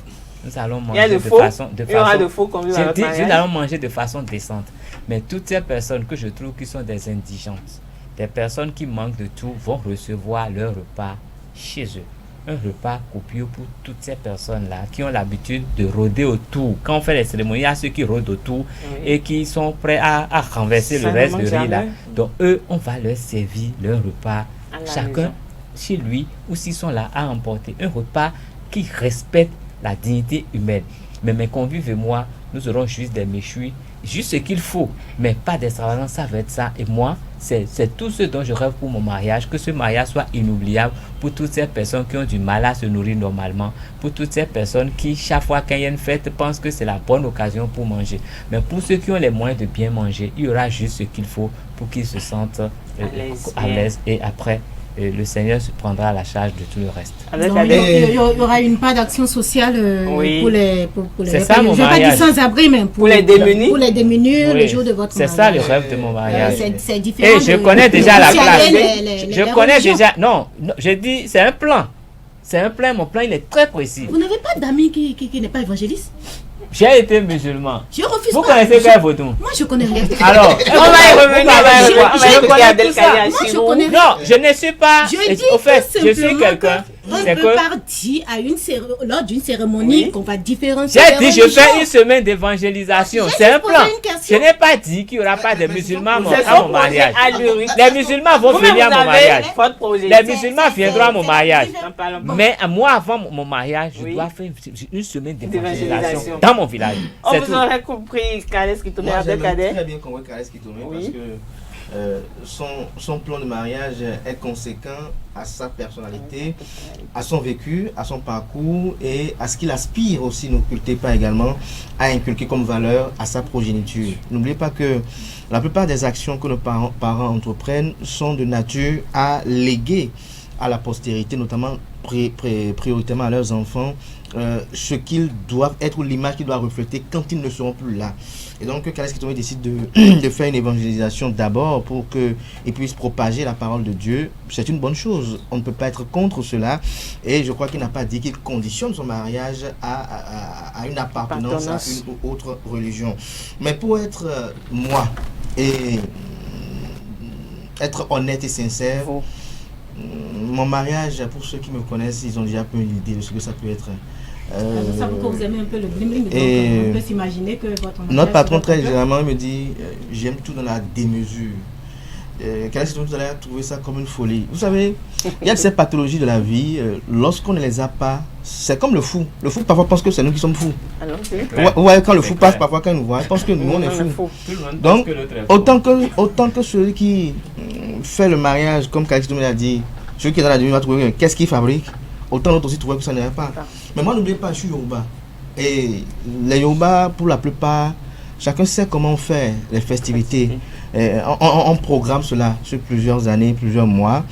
nous allons manger de façon. Il y aura de faux convives à votre mariage. Nous allons manger de façon décente. Mais toutes ces personnes que je trouve qui sont des indigentes, des personnes qui manquent de tout, vont recevoir leur repas chez eux. Un repas copieux pour toutes ces personnes-là qui ont l'habitude de rôder autour. Quand on fait les cérémonies, il y a ceux qui rôdent autour et qui sont prêts à renverser le reste de riz là. Donc eux, on va leur servir leur repas. Chacun chez lui ou s'ils sont là à emporter un repas qui respecte la dignité humaine. Mais mes convives et moi, nous aurons juste des méchouis, juste ce qu'il faut, mais pas d'extravagance, ça va être ça. Et moi, c'est tout ce dont je rêve pour mon mariage, que ce mariage soit inoubliable pour toutes ces personnes qui ont du mal à se nourrir normalement, pour toutes ces personnes qui, chaque fois qu'il y a une fête, pensent que c'est la bonne occasion pour manger. Mais pour ceux qui ont les moyens de bien manger, il y aura juste ce qu'il faut pour qu'ils se sentent à l'aise. Et après, le Seigneur se prendra la charge de tout le reste. Il y aura une part d'action sociale pour les c'est ça mon mariage. Je vais pas dire sans-abri, mais pour les démunis. Pour les démunis, le jour de votre mariage. C'est ça le rêve de mon mariage. C'est différent. Et je connais déjà la place. Je connais déjà. Non, je dis, c'est un plan. C'est un plan. Mon plan, il est très précis. Vous n'avez pas d'amis qui n'est pas évangéliste? J'ai été musulman. Je refuse Vous pas. connaissez quel Vodou? Moi, je connais rien. Alors, on va y revenir. Je connais non, je ne suis pas. Au fait, je suis quelqu'un. On peut partir lors d'une cérémonie qu'on va différencier. J'ai dit, je fais une semaine d'évangélisation. C'est un plan. Je n'ai pas dit qu'il n'y aura pas de musulmans à mon mariage. Les musulmans vont venir à mon mariage. Les musulmans viendront à mon mariage. Mais moi, avant mon mariage, je dois faire une semaine d'évangélisation dans mon village. On vous aurait compris Kales Kitome avec Kader. Très bien compris Kales Kitome parce que son plan de mariage est conséquent à sa personnalité, à son vécu, à son parcours et à ce qu'il aspire aussi, n'occultez pas également, à inculquer comme valeur à sa progéniture. N'oubliez pas que la plupart des actions que nos parents entreprennent sont de nature à léguer à la postérité, notamment prioritairement à leurs enfants, ce qu'ils doivent être ou l'image qu'ils doivent refléter quand ils ne seront plus là. Et donc, Kales Kitome décide de faire une évangélisation d'abord pour qu'ils puissent propager la parole de Dieu. C'est une bonne chose. On ne peut pas être contre cela. Et je crois qu'il n'a pas dit qu'il conditionne son mariage à une appartenance à une ou autre religion. Mais pour être moi et être honnête et sincère, mon mariage, pour ceux qui me connaissent, ils ont déjà un peu une idée de ce que ça peut être. Ça veut que vous aimez un peu le bling-bling, donc on peut s'imaginer que votre mariage... Notre patron, très généralement, me dit j'aime tout dans la démesure. Kales Kitome, vous allez trouver ça comme une folie. Vous savez, il y a ces pathologies de la vie, lorsqu'on ne les a pas, c'est comme le fou. Le fou, parfois, pense que c'est nous qui sommes fous. Vous voyez, quand le fou passe, parfois, quand il nous voit, il pense que nous, on est fous. Donc, autant que celui qui fait le mariage, comme Kales Kitome l'a dit, celui qui est dans la démesure va trouver qu'est-ce qu'il fabrique, autant l'autre aussi trouver que ça n'irait pas. Mais moi, n'oubliez pas, je suis Yoruba. Et les Yoruba, pour la plupart, chacun sait comment faire les festivités. On programme cela sur plusieurs années, plusieurs mois.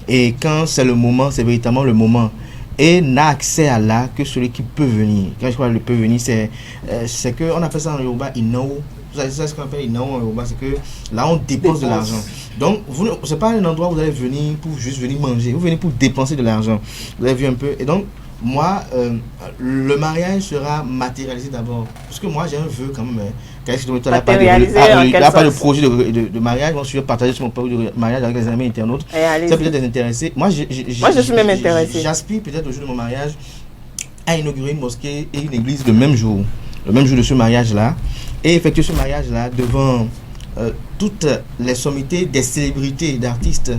Et quand c'est le moment, c'est véritablement le moment. Et n'a accès à là que celui qui peut venir. Quand je parle de peut venir, c'est que on appelle ça en Yoruba Inao. Vous savez ce qu'on appelle Inao en Yoruba, c'est que là on dépense de l'argent. Donc c'est pas un endroit où vous allez venir pour juste venir manger. Vous venez pour dépenser de l'argent. Vous avez vu un peu. Et donc moi, le mariage sera matérialisé d'abord. Parce que moi, j'ai un vœu quand même. Il n'y a pas de projet de mariage. Moi, je vais partager sur mon projet de mariage avec les amis internautes. Ça peut-être des intéressés. Moi, je suis même intéressé. J'aspire peut-être au jour de mon mariage à inaugurer une mosquée et une église le même jour de ce mariage-là. Et effectuer ce mariage-là devant toutes les sommités des célébrités, d'artistes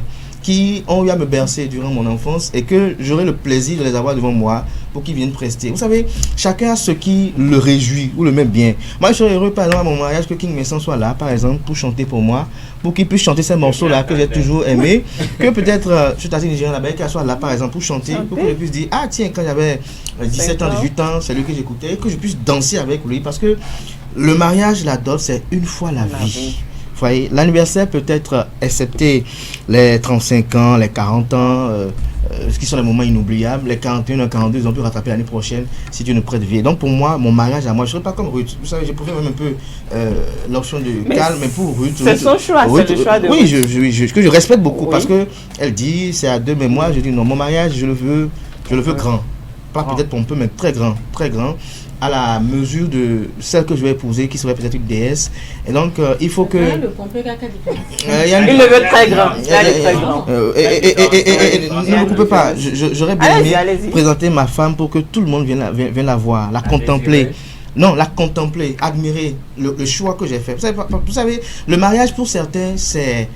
qui ont eu à me bercer durant mon enfance et que j'aurai le plaisir de les avoir devant moi pour qu'ils viennent prester. Vous savez, chacun a ce qui le réjouit ou le met bien. Moi, je serais heureux, par exemple, à mon mariage, que King Messan soit là, par exemple, pour chanter pour moi, pour qu'il puisse chanter ces morceaux-là que j'ai toujours aimés, que peut-être, je suis assez nigérien là-bas, qu'elle soit là, par exemple, pour chanter, pour qu'il puisse dire, ah tiens, quand j'avais 17 ans, 18 ans, c'est lui que j'écoutais, que je puisse danser avec lui, parce que le mariage, la dot, c'est une fois la vie. Vous voyez, l'anniversaire peut être, excepté les 35 ans, les 40 ans, ce qui sont les moments inoubliables, les 41, les 42, ils ont pu rattraper l'année prochaine si Dieu nous prête vie. Donc pour moi, mon mariage à moi, je ne serais pas comme Ruth. Vous savez, j'ai préféré même un peu l'option de calme, mais pour Ruth. C'est son choix, c'est le choix de oui, Ruth. que je respecte beaucoup, parce qu'elle dit c'est à deux, mais moi je dis non, mon mariage, je le veux grand. Pas peut-être pompeux, mais très grand, à la mesure de celle que je vais épouser, qui serait peut-être une déesse. Et donc, il faut que... Le pompeux, il le veut très grand. Ne me coupez pas. J'aurais bien aimé présenter ma femme pour que tout le monde vienne la voir, la contempler. Non, la contempler, admirer le choix que j'ai fait. Vous savez, le mariage pour certains, c'est...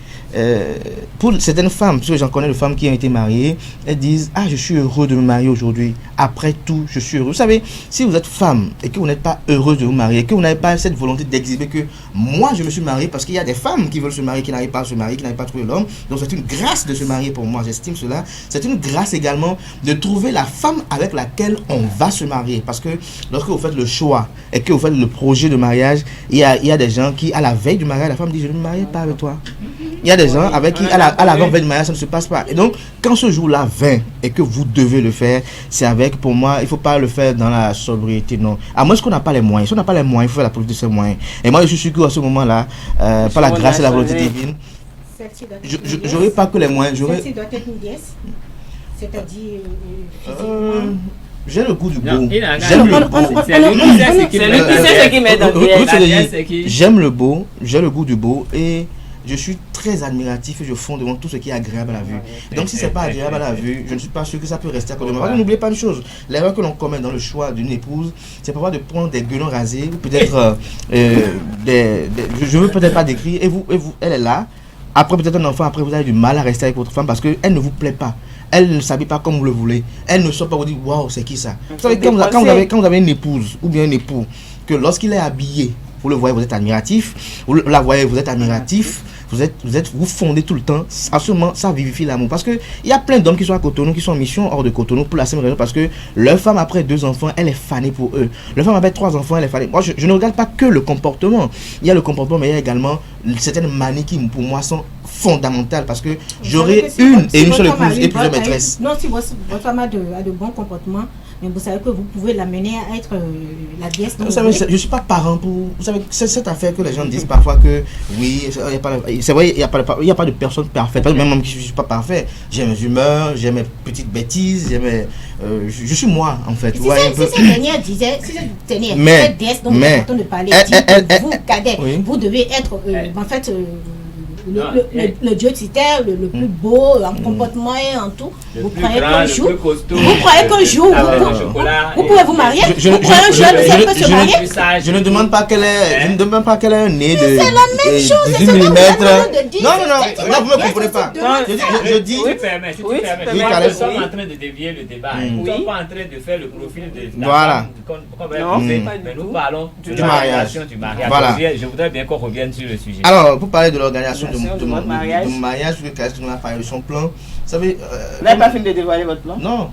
pour certaines femmes, parce que j'en connais de femmes qui ont été mariées, elles disent je suis heureux de me marier aujourd'hui, après tout je suis heureux. Vous savez, si vous êtes femme et que vous n'êtes pas heureuse de vous marier, que vous n'avez pas cette volonté d'exhiber que moi je me suis mariée, parce qu'il y a des femmes qui veulent se marier, qui n'arrivent pas à se marier, qui n'arrivent pas à trouver l'homme, donc c'est une grâce de se marier pour moi, j'estime cela. C'est une grâce également de trouver la femme avec laquelle on va se marier, parce que lorsque vous faites le choix et que vous faites le projet de mariage, il y a des gens qui à la veille du mariage, la femme dit je ne me marie pas avec toi. Il y a des gens avec qui à l'avant-veille du mariage ça ne se passe pas. Et donc quand ce jour-là vient et que vous devez le faire, c'est avec, pour moi, il ne faut pas le faire dans la sobriété, non. À moins qu'on n'a pas les moyens. Si on n'a pas les moyens, il faut faire la politique de ces moyens. Et moi je suis sûr qu'à ce moment-là, par la grâce et la volonté divine, je n'aurai pas que les moyens. Celle-ci doit être une déesse, c'est-à-dire j'ai le goût du beau. J'aime le beau, j'ai le goût du beau et je suis très admiratif et je fonds devant tout ce qui est agréable à la vue. Donc si c'est pas agréable à la vue, je ne suis pas sûr que ça peut rester à côté de moi. N'oubliez pas une chose, l'erreur que l'on commet dans le choix d'une épouse, c'est parfois de prendre des gueulons rasés, ou peut-être je veux peut-être pas décrire, et vous, elle est là. Après peut-être un enfant, après vous avez du mal à rester avec votre femme parce qu'elle ne vous plaît pas. Elle ne s'habille pas comme vous le voulez. Elle ne sort pas vous dire waouh, c'est qui ça. Vous savez, quand vous avez une épouse ou bien un époux, que lorsqu'il est habillé, vous le voyez, vous êtes admiratif. Vous la voyez, vous êtes admiratif. Vous fondez tout le temps. Absolument, ça vivifie l'amour. Parce qu'il y a plein d'hommes qui sont à Cotonou, qui sont en mission hors de Cotonou pour la simple raison parce que leur femme, après 2 enfants, elle est fanée pour eux. Leur femme, après 3 enfants, elle est fanée. Moi, je ne regarde pas que le comportement. Il y a le comportement, mais il y a également certaines manies qui, pour moi, sont fondamentales parce que j'aurai une seule épouse et plusieurs maîtresses. Non, si votre femme a de bons comportements, mais vous savez que vous pouvez l'amener à être la déesse. Vous savez, je ne suis pas parent pour... Vous savez, c'est cette affaire que les gens disent parfois que oui, c'est vrai, il n'y a pas de personne parfaite. Même moi qui ne suis pas parfait, j'ai mes humeurs, j'ai mes petites bêtises, je suis moi en fait. Si cette dernière disait, cette déesse dont nous sommes en train de parler, dit vous, cadet, vous devez être en fait... Le dieu titère, le plus beau en comportement et en tout. Vous croyez qu'un jour, vous pouvez vous marier? Vous croyez un jour elle peut se marier? Je ne demande pas qu'elle ait un nez de... C'est la même chose, c'est ce que vous êtes non, vous ne me comprenez pas. Je dis... Oui, permets, si tu permets. Nous sommes en train de dévier le débat. Nous ne sommes pas en train de faire le profil de la femme. Mais nous parlons de l'organisation du mariage. Je voudrais bien qu'on revienne sur le sujet. Alors, pour parler de l'organisation de mon mariage, je vais parler de son plan. Vous savez, vous n'avez pas fini de dévoiler votre plan? Non,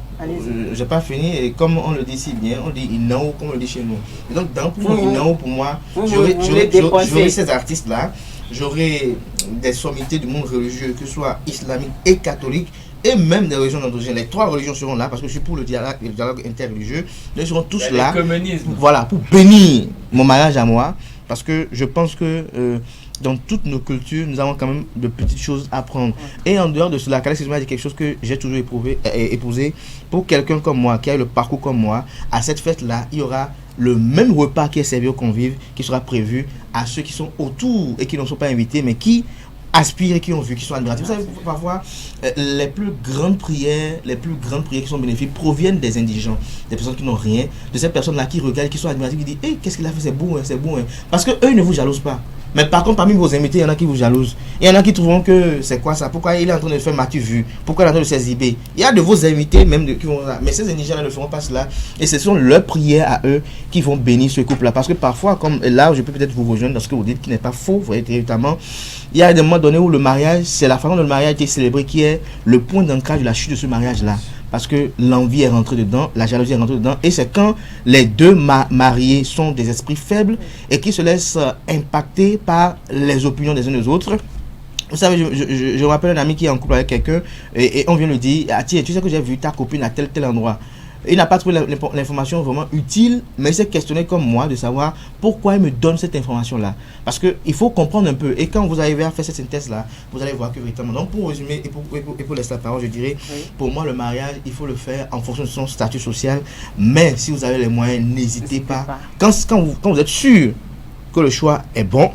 je n'ai pas fini. Et comme on le dit si bien, on dit Inao, comme on le dit chez nous. Et donc, dans Inao, pour moi, j'aurai ces artistes-là, j'aurai des sommités du monde religieux, que ce soit islamique et catholique, et même des religions androgènes. Les 3 religions seront là parce que je suis pour le dialogue interreligieux. Ils seront tous là. Voilà, pour bénir mon mariage à moi. Parce que je pense que dans toutes nos cultures, nous avons quand même de petites choses à apprendre. Et en dehors de cela, Kalex m'a dit quelque chose que j'ai toujours épousé. Pour quelqu'un comme moi, qui a eu le parcours comme moi, à cette fête-là, il y aura le même repas qui est servi aux convives, qui sera prévu à ceux qui sont autour et qui ne sont pas invités, mais qui aspirent et qui ont vu, qui sont admiratifs. Vous savez, parfois, les plus grandes prières qui sont bénéfiques proviennent des indigents, des personnes qui n'ont rien, de ces personnes-là qui regardent, qui sont admiratifs, qui disent hey, qu'est-ce qu'il a fait, c'est beau, c'est beau. Parce qu'eux, ils ne vous jalousent pas. Mais par contre, parmi vos invités, il y en a qui vous jalousent. Il y en a qui trouveront que c'est quoi ça? Pourquoi il est en train de faire m'as-tu vu? Pourquoi il est en train de s'exhiber? Il y a de vos invités même qui vont là. Mais ces indigents ne feront pas cela. Et ce sont leurs prières à eux qui vont bénir ce couple-là. Parce que parfois, comme là, je peux peut-être vous rejoindre dans ce que vous dites qui n'est pas faux, vous voyez, évidemment. Il y a des moments donnés où le mariage, c'est la façon dont le mariage a été célébré qui est le point d'ancrage de la chute de ce mariage-là. parce que l'envie est rentrée dedans, la jalousie est rentrée dedans, et c'est quand les deux mariés sont des esprits faibles et qui se laissent impacter par les opinions des uns des autres. Vous savez, je me rappelle un ami qui est en couple avec quelqu'un et on vient lui dire, ah tiens, tu sais que j'ai vu ta copine à tel endroit. Il n'a pas trouvé l'information vraiment utile, mais il s'est questionné comme moi de savoir pourquoi il me donne cette information-là. Parce qu'il faut comprendre un peu. Et quand vous arrivez à faire cette synthèse-là, vous allez voir que véritablement, donc pour résumer et pour laisser la parole, je dirais, pour moi, le mariage, il faut le faire en fonction de son statut social. Mais si vous avez les moyens, n'hésitez pas. Quand vous êtes sûr que le choix est bon,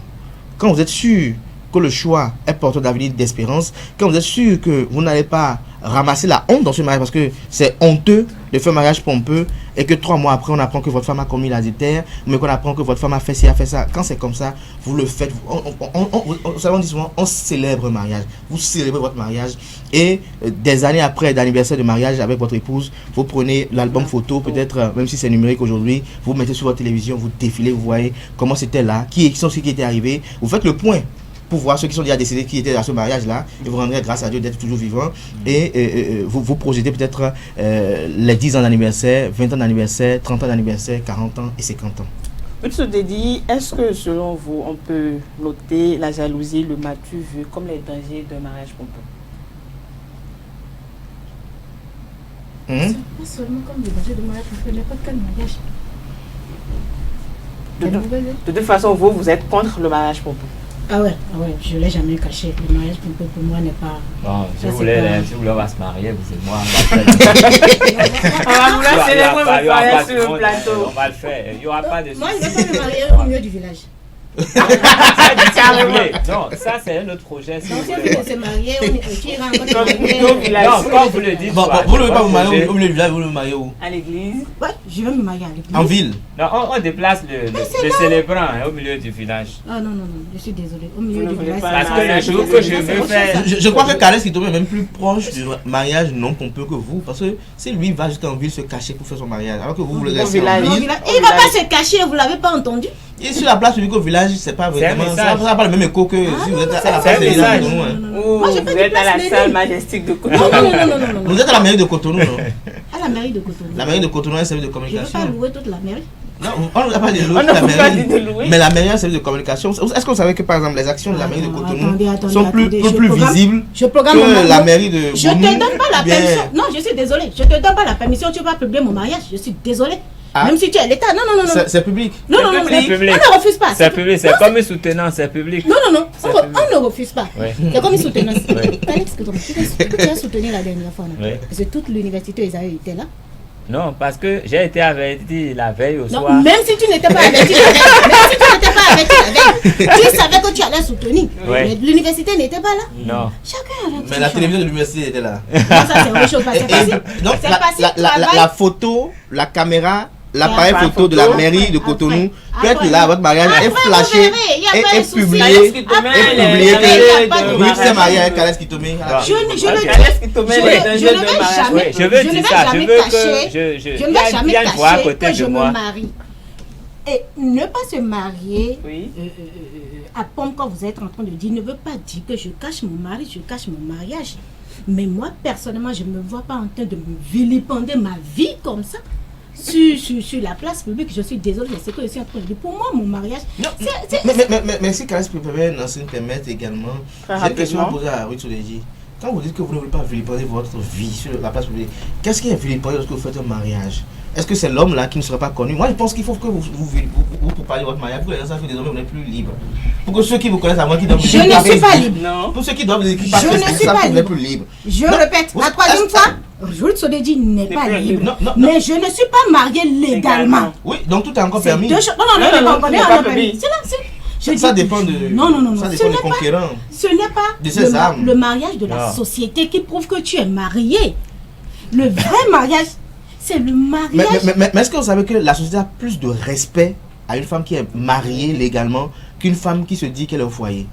quand vous êtes sûr que le choix est porteur d'avenir, d'espérance, quand vous êtes sûr que vous n'allez pas ramasser la honte dans ce mariage, parce que c'est honteux de faire un mariage pompeux et que 3 mois après on apprend que votre femme a commis l'adultère, mais qu'on apprend que votre femme a fait ci, a fait ça. Quand c'est comme ça, vous le faites. On dit souvent, on célèbre un mariage. Vous célébrez votre mariage et des années après d'anniversaire de mariage avec votre épouse, vous prenez l'album photo, peut-être même si c'est numérique aujourd'hui, vous mettez sur votre télévision, vous défilez, vous voyez comment c'était là, qui sont ceux qui étaient arrivés, vous faites le point pour voir ceux qui sont déjà décédés, qui étaient à ce mariage-là, et vous rendrez grâce à Dieu d'être toujours vivant, et vous projetez peut-être les 10 ans d'anniversaire, 20 ans d'anniversaire, 30 ans d'anniversaire, 40 ans et 50 ans. Monsieur Dedi, est-ce que selon vous, on peut noter la jalousie, le m'as-tu vu comme les dangers d'un mariage pompeux? C'est pas seulement comme les dangers de mariage pompeux, n'importe quel mariage. De toute façon, vous êtes contre le mariage pompeux. Ah ouais, je ne l'ai jamais caché. Le mariage pompeux pour moi n'est pas... Bon, si vous voulez, on va se marier, vous et moi, on va vouloir célébrer votre mariage sur le plateau. On va le faire, il n'y aura pas de soucis. Moi, je ne vais pas me marier au milieu du village. Non, ça c'est un autre projet. Si non, si on se marier, on ira encore au village. Non, quand vous le dites. Vous ne voulez pas vous marier au milieu du village, vous le mariez où? À l'église. Ouais, je vais me marier à l'église. En ville? Non, on déplace le célébrant au milieu du village. Ah non, je suis désolée. Au milieu du village. Parce que le jour que je veux faire. Je crois que Calès Kitome est même plus proche du mariage non pompeux que vous. Parce que si lui va jusqu'en ville se cacher pour faire son mariage, alors que vous voulez rester en ville. Il ne va pas se cacher, vous ne l'avez pas entendu? Et sur la place publique au village, c'est pas vraiment ça n'a pas le même écho que si vous êtes à la place de Cotonou. Vous êtes à la salle majestique de Cotonou. Non. Vous êtes à la mairie de Cotonou, non? À la mairie de Cotonou. La mairie de Cotonou est un service de communication. Je ne vais pas louer toute la mairie. Non, on ne va pas louer toute la mairie. Mais la mairie est un service de communication. Est-ce que vous savez que par exemple les actions de la mairie de Cotonou sont plus visibles que la mairie de Je ne te donne pas la permission. Non, je suis désolée. Je ne te donne pas la permission. Tu vas publier mon mariage. Je suis désolée. Même si tu es à l'État, non. C'est public. Non, on ne refuse pas. C'est public, c'est comme une soutenance, c'est public. Non, on ne refuse pas. C'est comme une soutenance. Alex, tu as soutenu la dernière fois, non? Parce que toute l'université, ils avaient été là. Non, parce que j'ai été averti la veille au soir. Même si tu n'étais pas averti la veille, tu savais que tu allais soutenir. Mais l'université n'était pas là. Non. Chacun avait. Mais la télévision de l'université était là. Non, ça c'est autre chose. Donc la photo, la caméra, l'appareil photo de la mairie de Cotonou peut être là, votre mariage est flashé et publié que vous êtes marié avec Calès Kitome. Je ne vais jamais cacher que je me marie. Et ne pas se marier à pompe quand vous êtes en train de dire ne veut pas dire que je cache mon mari, je cache mon mariage. Mais moi, personnellement, je ne me vois pas en train de me vilipender ma vie comme ça. Sur la place publique, je suis désolée, c'est ce que je suis en train de dire. Pour moi, mon mariage. Mais si Calès peut nous permettre également, j'ai une question à poser à Ruth Sodeji. Quand vous dites que vous ne voulez pas vilipender votre vie sur la place publique, qu'est-ce qui est vilipender lorsque vous faites un mariage? Est-ce que c'est l'homme là qui ne sera pas connu? Moi, je pense qu'il faut que vous parliez de votre mariage pour que les gens sachent que désormais vous n'êtes plus libre. Pour que ceux qui vous connaissent avant qui doivent. Je ne suis pas libre. Non. Pour ceux qui doivent les écrire, je ne suis pas libre. Plus libre. Je répète, la troisième fois, Ruth Sodeji n'est pas libre. Mais je ne suis pas mariée légalement. Oui, donc tout est encore permis. Non, ça dépend de. Non. Ça dépend des conquérants. Ce n'est pas le mariage de la société qui prouve que tu es marié. Le vrai mariage, c'est le mariage. Mais est-ce que vous savez que la société a plus de respect à une femme qui est mariée légalement qu'une femme qui se dit qu'elle est au foyer?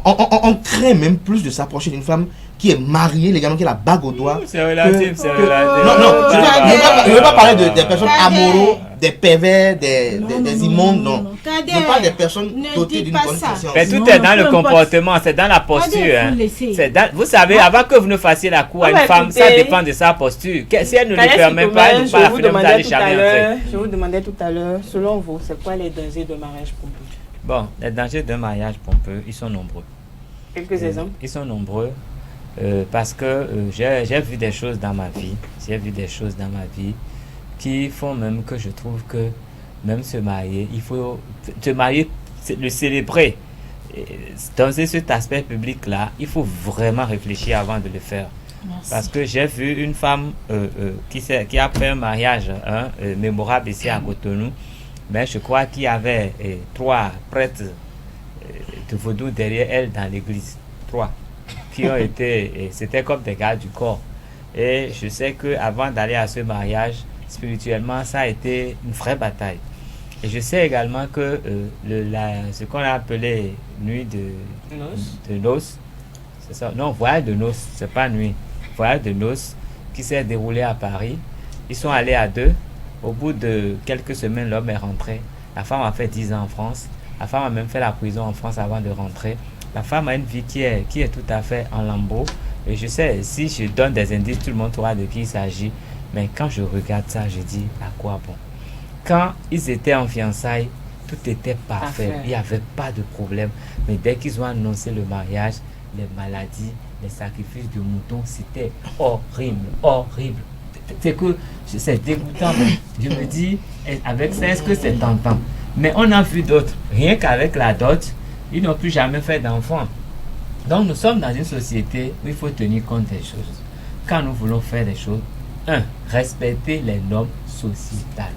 On craint même plus de s'approcher d'une femme qui est mariée légalement, qui a la bague au doigt. C'est relatif, c'est relatif. Non, je ne veux pas parler des personnes amoureuses des pervers, des immondes, non. Ne pas des personnes dotées d'une bonne conscience. Mais tout est dans le comportement, c'est dans la posture. Vous savez, avant que vous ne fassiez la cour à une femme, ça dépend de sa posture. Si elle ne le permet pas, elle ne peut pas la finir d'aller jamais entrer. Je vous demandais tout à l'heure, selon vous, c'est quoi les dangers de mariage pompeux? Bon, les dangers d'un mariage pompeux, ils sont nombreux. Quelques exemples? Ils sont nombreux parce que j'ai vu des choses dans ma vie. J'ai vu des choses dans ma vie qui font même que je trouve que même se marier, il faut se marier, le célébrer. Dans cet aspect public-là, il faut vraiment réfléchir avant de le faire. Merci. Parce que j'ai vu une femme qui a fait un mariage mémorable ici à Cotonou, mais je crois qu'il y avait 3 prêtres de vaudou derrière elle dans l'église. 3 qui ont été, c'était comme des gardes du corps. Et je sais qu'avant d'aller à ce mariage, spirituellement, ça a été une vraie bataille. Et je sais également que ce qu'on a appelé nuit de noces, c'est ça, non, voyage de noces, c'est pas nuit, voyage de noces qui s'est déroulé à Paris. Ils sont allés à 2. Au bout de quelques semaines, l'homme est rentré. La femme a fait 10 ans en France. La femme a même fait la prison en France avant de rentrer. La femme a une vie qui est tout à fait en lambeaux. Et je sais, si je donne des indices, tout le monde saura de qui il s'agit. Mais quand je regarde ça, je dis, à quoi bon? Quand ils étaient en fiançailles, tout était parfait. Il n'y avait pas de problème. Mais dès qu'ils ont annoncé le mariage, les maladies, les sacrifices de moutons, c'était horrible, horrible. C'est dégoûtant. Je me dis, avec ça, est-ce que c'est tentant? Mais on a vu d'autres. Rien qu'avec la dot, ils n'ont plus jamais fait d'enfants. Donc nous sommes dans une société où il faut tenir compte des choses. Quand nous voulons faire des choses, respecter les normes sociétales.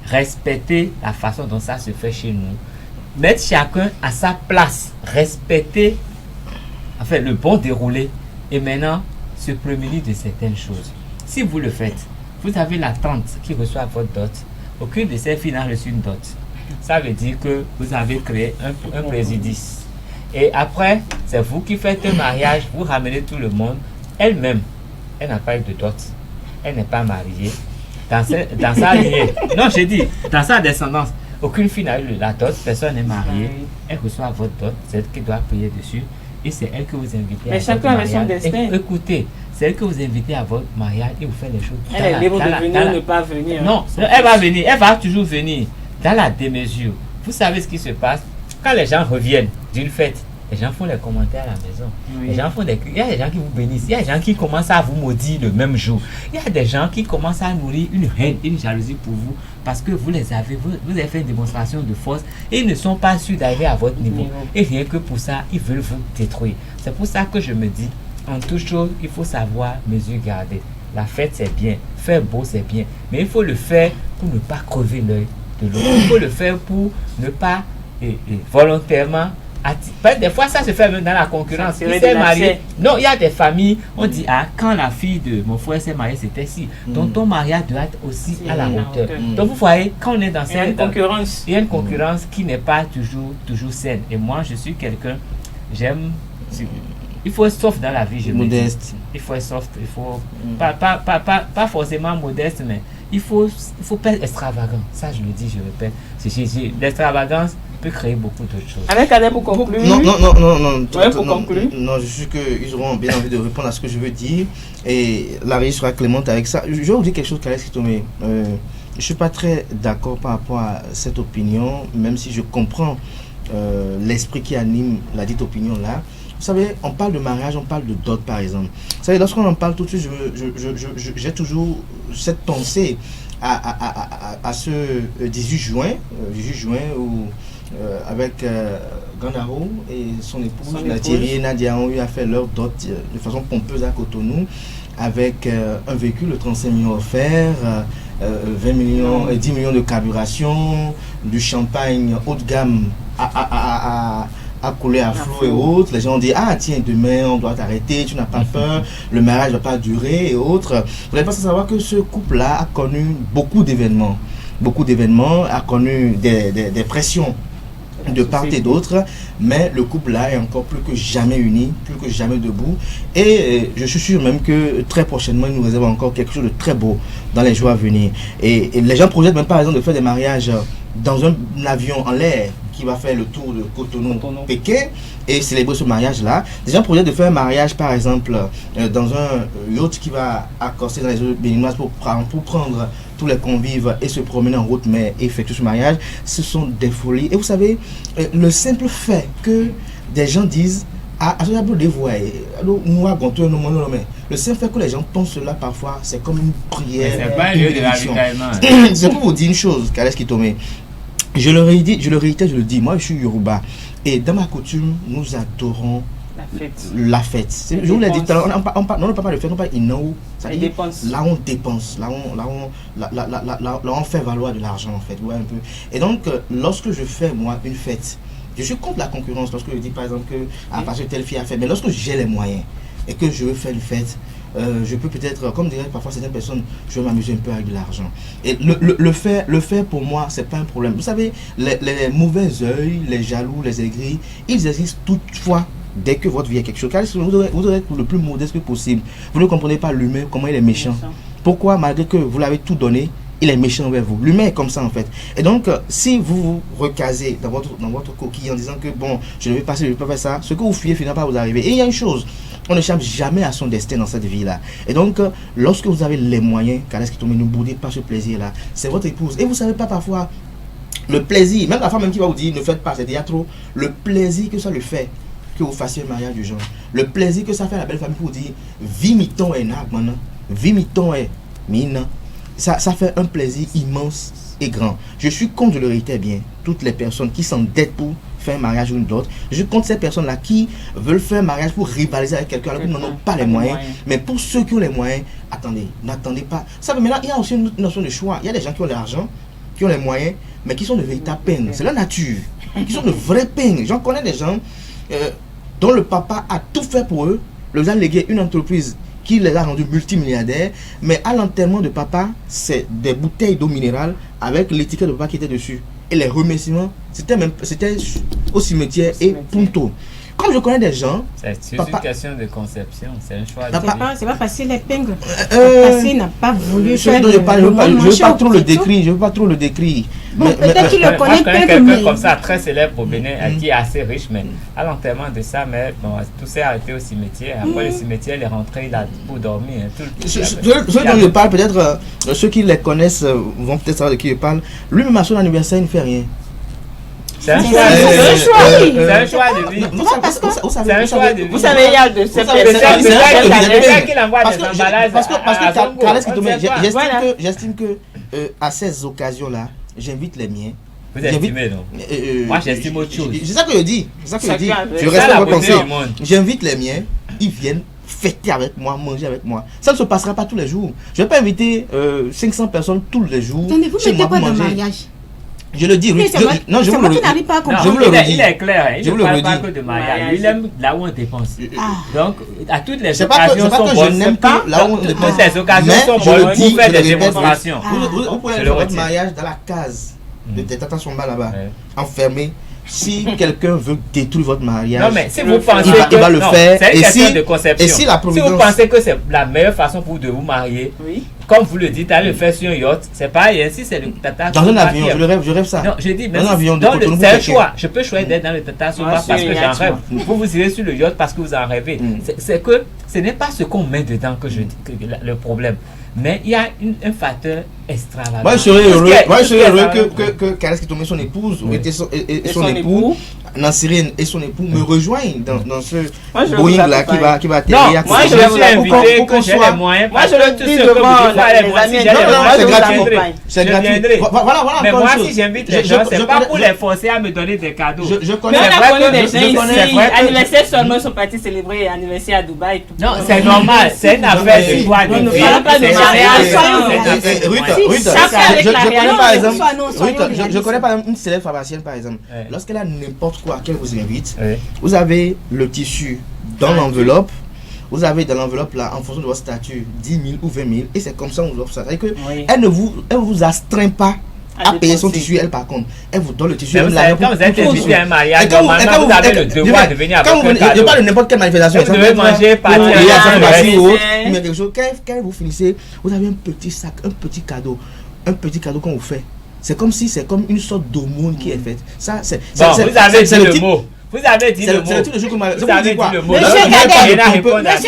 Respecter la façon dont ça se fait chez nous. Mettre chacun à sa place. Respecter le bon déroulé. Et maintenant, se prémunir de certaines choses. Si vous le faites, vous avez la tante qui reçoit votre dot. Aucune de ces filles n'a reçu une dot. Ça veut dire que vous avez créé un préjudice. Et après, c'est vous qui faites un mariage, vous ramenez tout le monde. Elle-même, elle n'a pas eu de dot. Elle n'est pas mariée. Dans sa lignée, non, j'ai dit, dans sa descendance, aucune fille n'a eu la dot, personne n'est mariée. Elle reçoit votre dot, c'est elle qui doit payer dessus. Et c'est elle que vous invitez à votre mariage. Son destin. Écoutez, c'est elle que vous invitez à votre mariage et vous faites les choses. Elle est libre de venir ou ne pas venir. Non, elle va venir, elle va toujours venir dans la démesure. Vous savez ce qui se passe quand les gens reviennent d'une fête. Les gens font les commentaires à la maison. Oui. Les gens font il y a des gens qui vous bénissent. Il y a des gens qui commencent à vous maudire le même jour. Il y a des gens qui commencent à nourrir une haine, une jalousie pour vous parce que vous les avez, vous avez fait une démonstration de force et ils ne sont pas sûrs d'arriver à votre niveau. Et rien que pour ça, ils veulent vous détruire. C'est pour ça que je me dis, en toute chose, il faut savoir mesure garder. La fête, c'est bien. Faire beau, c'est bien. Mais il faut le faire pour ne pas crever l'œil de l'autre. Il faut le faire pour ne pas volontairement. Des fois, ça se fait même dans la concurrence. Il s'est marié. Non, il y a des familles, on dit, quand la fille de mon frère s'est mariée, c'était si. Donc, ton mariage doit être aussi à la hauteur. Donc, vous voyez, quand on est dans cette concurrence, il y a une concurrence qui n'est pas toujours saine. Et moi, je suis quelqu'un, j'aime. Il faut être soft dans la vie, je modeste. Il faut être soft, il faut pas forcément modeste, mais il faut pas être extravagant. Ça, je le dis, je répète. L'extravagance peut créer beaucoup d'autres choses. Avec Adèle pour conclure. Non. Ouais, pour conclure. Non, je suis qu'ils auront bien envie de répondre à ce que je veux dire et la régie sera clémente avec ça. Je vais vous dire quelque chose, Kalès Kitomé. Je suis pas très d'accord par rapport à cette opinion, même si je comprends l'esprit qui anime la dite opinion là. Vous savez, on parle de mariage, on parle de dot par exemple. Vous savez, lorsqu'on en parle tout de suite, j'ai toujours cette pensée à ce 18 juin où avec Gandaro et son épouse Thierry et Nadia ont eu à faire leur dot de façon pompeuse à Cotonou avec un véhicule de 35 millions offerts, 10 millions de carburation, du champagne haut de gamme à couler à flot et autres. Les gens ont dit, tiens, demain on doit t'arrêter, tu n'as pas peur, le mariage ne va pas durer et autres. Vous n'avez pas savoir que ce couple-là a connu beaucoup d'événements, a connu des pressions de part et d'autre, mais le couple là est encore plus que jamais uni, plus que jamais debout, et je suis sûr même que très prochainement il nous réserve encore quelque chose de très beau dans les jours à venir, et les gens projettent même par exemple de faire des mariages dans un avion en l'air qui va faire le tour de Cotonou, Pékin, et célébrer ce mariage là. Des gens projettent de faire un mariage par exemple dans un yacht qui va accoster dans les eaux béninoises pour prendre tous les convives et se promener en route mais effectuer ce mariage. Ce sont des folies, et vous savez, le simple fait que des gens disent le simple fait que les gens pensent cela parfois, c'est comme une prière, c'est pas un lieu de ravitaillement. C'est pour vous dire une chose, Kales Kitome. Je le réitère, je le dis, moi je suis Yoruba, et dans ma coutume, nous adorons la fête. Je vous l'ai dit tout à l'heure, on ne parle pas de fête, on parle d'inao. Là on dépense, là on fait valoir de l'argent en fait. Ouais, un peu. Et donc, lorsque je fais moi une fête, je suis contre la concurrence lorsque je dis par exemple que parce que telle fille a fait, mais lorsque j'ai les moyens et que je veux faire une fête, je peux peut-être, comme dirait parfois certaines personnes, je vais m'amuser un peu avec de l'argent. Et le faire pour moi, c'est pas un problème. Vous savez, les mauvais œils, les jaloux, les aigris, ils existent toutefois dès que votre vie est quelque chose. Car vous devez être le plus modeste que possible. Vous ne comprenez pas l'humain, comment il est méchant. Pourquoi, malgré que vous l'avez tout donné, il est méchant envers vous. L'humain est comme ça en fait. Et donc, si vous vous recasez dans votre coquille en disant que bon, je ne vais pas faire ça, je ne vais pas faire ça, ce que vous fuyez finira par vous arriver. Et il y a une chose, on n'échappe jamais à son destin dans cette vie-là. Et donc, lorsque vous avez les moyens, Kales Kitome, ne boudez pas ce plaisir-là. C'est votre épouse. Et vous savez pas parfois, le plaisir, même la femme même qui va vous dire ne faites pas, c'est-à-dire trop, le plaisir que ça le fait, que vous fassiez un mariage du genre. Le plaisir que ça fait à la belle famille pour vous dire, vie mi-ton est nag maintenant, vie mi-ton est mina. Ça fait un plaisir immense et grand. Je suis contre, je le réitère bien, toutes les personnes qui s'endettent pour faire un mariage ou une autre. Je suis contre ces personnes-là qui veulent faire un mariage pour rivaliser avec quelqu'un alors qu'ils n'en ont pas les moyens. Mais pour ceux qui ont les moyens, attendez, n'attendez pas. Ça, mais là, il y a aussi une notion de choix. Il y a des gens qui ont l'argent, qui ont les moyens, mais qui sont de véritables peines. C'est la nature. Qui sont de vraies peines. J'en connais des gens dont le papa a tout fait pour eux, leur a légué une entreprise qui les a rendus multimilliardaires, mais à l'enterrement de papa, c'est des bouteilles d'eau minérale avec l'étiquette de papa qui était dessus. Et les remerciements, c'était au cimetière et punto. Comme je connais des gens... C'est une question de conception, c'est un choix. C'est pas facile l'épingle. Passé n'a pas voulu faire. Je ne veux pas trop le décrire. Bon, peut-être qu'il le connaît quelqu'un comme ça, très célèbre au Bénin, qui est assez riche, mais à l'enterrement de sa mère, bon, tout s'est arrêté au cimetière. Après le cimetière, il est rentré, il a pour dormir. Ceux dont je parle, peut-être, ceux qui les connaissent vont peut-être savoir de qui je parle. Lui-même, à son anniversaire, il ne fait rien. C'est un choix de vie. Vous savez, il y a de ces personnes qu'il envoie des emballages. Parce que j'estime que à ces occasions-là, j'invite les miens. Vous estimez, non? Moi, j'estime autre chose. C'est ça que je dis. Je reste à votre conseil. J'invite les miens, ils viennent fêter avec moi, manger avec moi. Ça ne se passera pas tous les jours. Je ne vais pas inviter 500 personnes tous les jours. Attendez, vous mettez quoi dans le mariage? Je le dis, non, je vous le redis. Il est clair, il ne parle pas que de mariage. Il aime là où on dépense. Donc, à toutes les occasions sont bonnes. Je n'aime pas là où on dépense. Toutes les occasions sont bonnes pour faire des démonstrations. Vous pouvez faire votre mariage dans la case de Tata Somba là-bas, enfermé. Si quelqu'un veut détruire votre mariage, non, mais si vous pensez il va le faire. C'est une question de conception. Si vous pensez que c'est la meilleure façon pour de vous marier, comme vous le dites, aller le faire sur un yacht, c'est pareil. Si c'est le Tata dans un avion, je rêve ça. Non, je dis, mais c'est un choix. Je peux choisir d'être dans le Tata Somba parce que j'en rêve. Vous irez sur le yacht parce que vous en rêvez. C'est que ce n'est pas ce qu'on met dedans que je dis que le problème. Mais il y a un facteur extravagant. Moi, je serais heureux que Kales Kitome, son épouse, et son époux, Nansirine et son époux me rejoignent dans ce Boeing-là qui va atterrir. Non, moi, je suis invité, que j'ai les moyens. Moi, je le dis devant les amis. C'est gratuit. Voilà. Mais moi, si j'invite les gens, c'est pas pour les forcer à me donner des cadeaux. Mais on a connu des gens ici, anniversaire seulement, ils sont partis célébrer anniversaire à Dubaï et tout. Non, c'est normal. C'est une affaire de choix de vie. Je connais par exemple une célèbre pharmacienne par exemple. Lorsqu'elle a n'importe quoi qu'elle vous invite, vous avez le tissu dans l'enveloppe. Vous avez dans l'enveloppe là, en fonction de votre statut, 10 000 ou 20 000, et c'est comme ça qu'on vous offre ça. C'est-à-dire qu'elle ne vous astreint pas à payer son tissu, elle par contre, elle vous donne le tissu. Quand vous êtes invité à un mariage, normalement vous avez le devoir de venir avec un cadeau. Je parle de n'importe quelle manifestation. Vous devez manger, partir, quelque chose. Quand vous finissez, vous avez un petit sac, un petit cadeau qu'on vous fait. C'est comme une sorte d'aumône qui est faite. Ça, c'est. Bon, vous avez dit le mot. Vous avez dit le mot. C'est le truc que vous avez dit le mot. Monsieur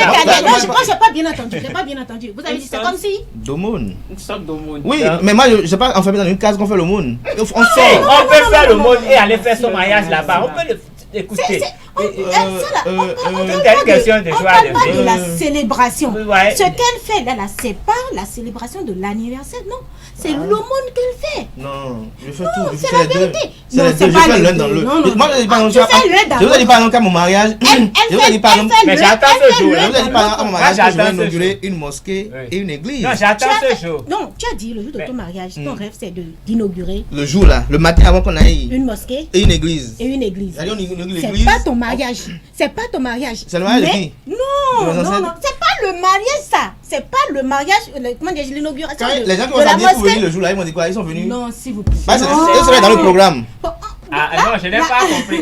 Cadet, moi j'ai pas bien entendu. Vous avez dit c'est comme si. D'aumône. Une sorte d'aumône. Oui, mais moi je sais pas enfermé dans une case qu'on fait l'aumône. On peut faire l'aumône et aller faire son mariage là-bas. On peut l'écouter. C'est une question de joie de de la célébration. Ce qu'elle fait là, c'est pas la célébration de l'anniversaire, non. C'est l'aumône qu'elle fait. Non, je fais tout. C'est la vérité. Non, c'est pas l'un dans l'autre. Moi, je vous ai dit par exemple qu'à mon mariage. Je vous ai dit par exemple. Mais j'attends ce jour. Je vous ai dit par exemple à mon mariage que je vais inaugurer une mosquée et une église. Non, j'attends ce jour. Non, tu as dit le jour de ton mariage, ton rêve c'est d'inaugurer. Le jour là, le matin avant qu'on aille. Une mosquée. Et une église. C'est pas ton mariage. C'est pas ton mariage. C'est le mariage de qui? Non, c'est pas le mariage ça. C'est pas le mariage, comment dire, l'inauguration de les gens qui vont venir pour venir le jour là, ils m'ont dit quoi? Ils sont venus? Non, s'il vous plaît. Ils seraient dans le programme. Ah non, je n'ai pas compris.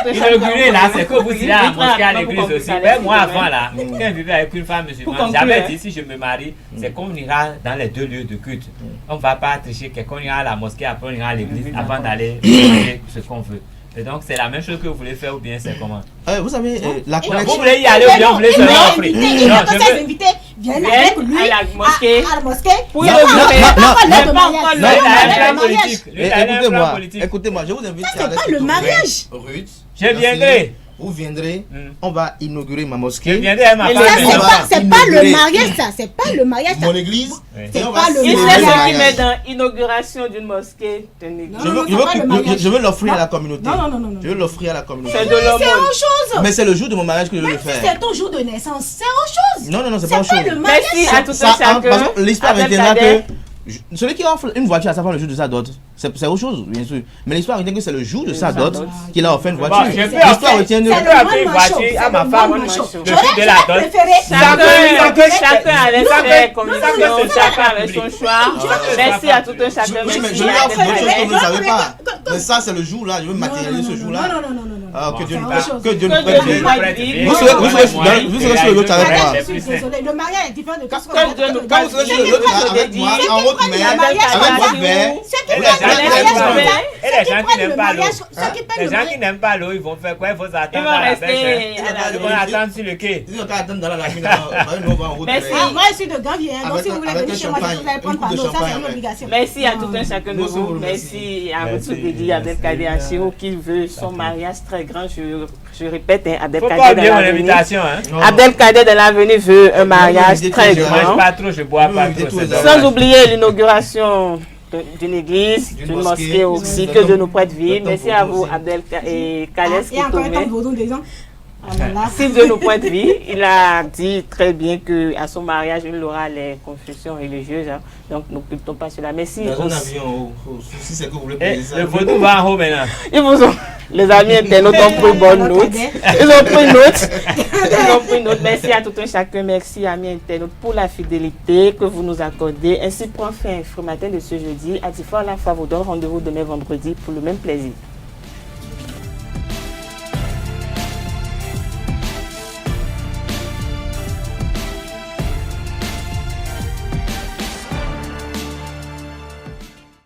Inaugurer là, c'est que vous irez à la mosquée, à l'église aussi. Même moi avant là, quand je vivais avec une femme musulmane, j'avais dit si je me marie, c'est qu'on ira dans les deux lieux de culte. On ne va pas tricher, quelqu'un ira à la mosquée, après on ira à l'église avant d'aller faire ce qu'on veut. Et donc c'est la même chose que vous voulez faire ou bien c'est comment? Vous savez, la connexion. Vous voulez y aller ou bien vous voulez seulement offrir? Non, je veux inviter. Viennent avec lui à la mosquée. Pour Écoutez-moi, je vous invite. Ça, c'est pas le mariage. Ruth, je viendrai. Vous viendrez, on va inaugurer ma mosquée. Je viendrai à ma femme. C'est pas le mariage, ça. C'est pas le mariage. Mon église. C'est pas le mariage. C'est ce qui met dans inauguration d'une mosquée. Je veux l'offrir à la communauté. Non. Je veux l'offrir à la communauté. C'est de l'aumône. C'est autre chose. Mais c'est le jour de mon mariage que je veux le faire. C'est ton jour de naissance. C'est autre chose. Non, c'est pas autre chose. C'est pas le mariage. Merci à tout un chacun. Parce que l'histoire retiendra que celui qui offre une voiture à sa femme le jour de sa dot, c'est autre chose, bien sûr. Mais l'histoire retient que c'est le jour de sa dot qu'il a offert une voiture. L'histoire retient que je peux offrir une voiture à ma femme le jour de la dot. Chacun avec ses convictions, chacun avec son choix. Merci à tout un chacun. Je lui offre une chose que vous ne savez pas. Mais ça, c'est le jour là. Je veux matérialiser ce jour là. Que Dieu nous prête bien. Vous serez sur le lot avec moi. Je suis désolée. Le mariage est différent de tout ce qu'on a. Quand vous serez sur le lot avec moi, en haute mer, avec votre verre. Et les gens qui n'aiment pas l'eau, les gens qui n'aiment pas l'eau, ils vont faire quoi? Il faut attendre à la pêche. Ils vont attendre sur le quai. Ils vont attendre dans la lagune. Merci. Moi, je suis de Gambier. Donc, si vous voulez venir chez moi, vous allez prendre pardon. Ça, c'est une obligation. Merci à tout un chacun de vous. Merci à Retour Dédi, Abdelkader Achiro, qui veut son mariage très grand. Je répète, Abdelkader de l'avenue. Abdelkader de l'avenue veut un mariage très grand. Je mange pas trop, je bois pas trop. Sans oublier l'inauguration d'une église, d'une mosquée aussi, que Dieu nous prête vie. Merci à vous, Abdelkader et Kales Koutoumé. Si Dieu nous prête vie, il a dit très bien qu'à son mariage, il aura les confessions religieuses. Donc, ne n'occupons pas cela. Merci. Dans un avion, si c'est que vous voulez poser ça. Le vaudou va en haut maintenant. Les amis internautes ont pris bonne note. Ils ont pris note. Merci à tout un chacun. Merci, amis internautes, pour la fidélité que vous nous accordez. Ainsi prend fin Info Matin de ce jeudi. À 10 fois à la fois, vous donne rendez-vous demain vendredi pour le même plaisir.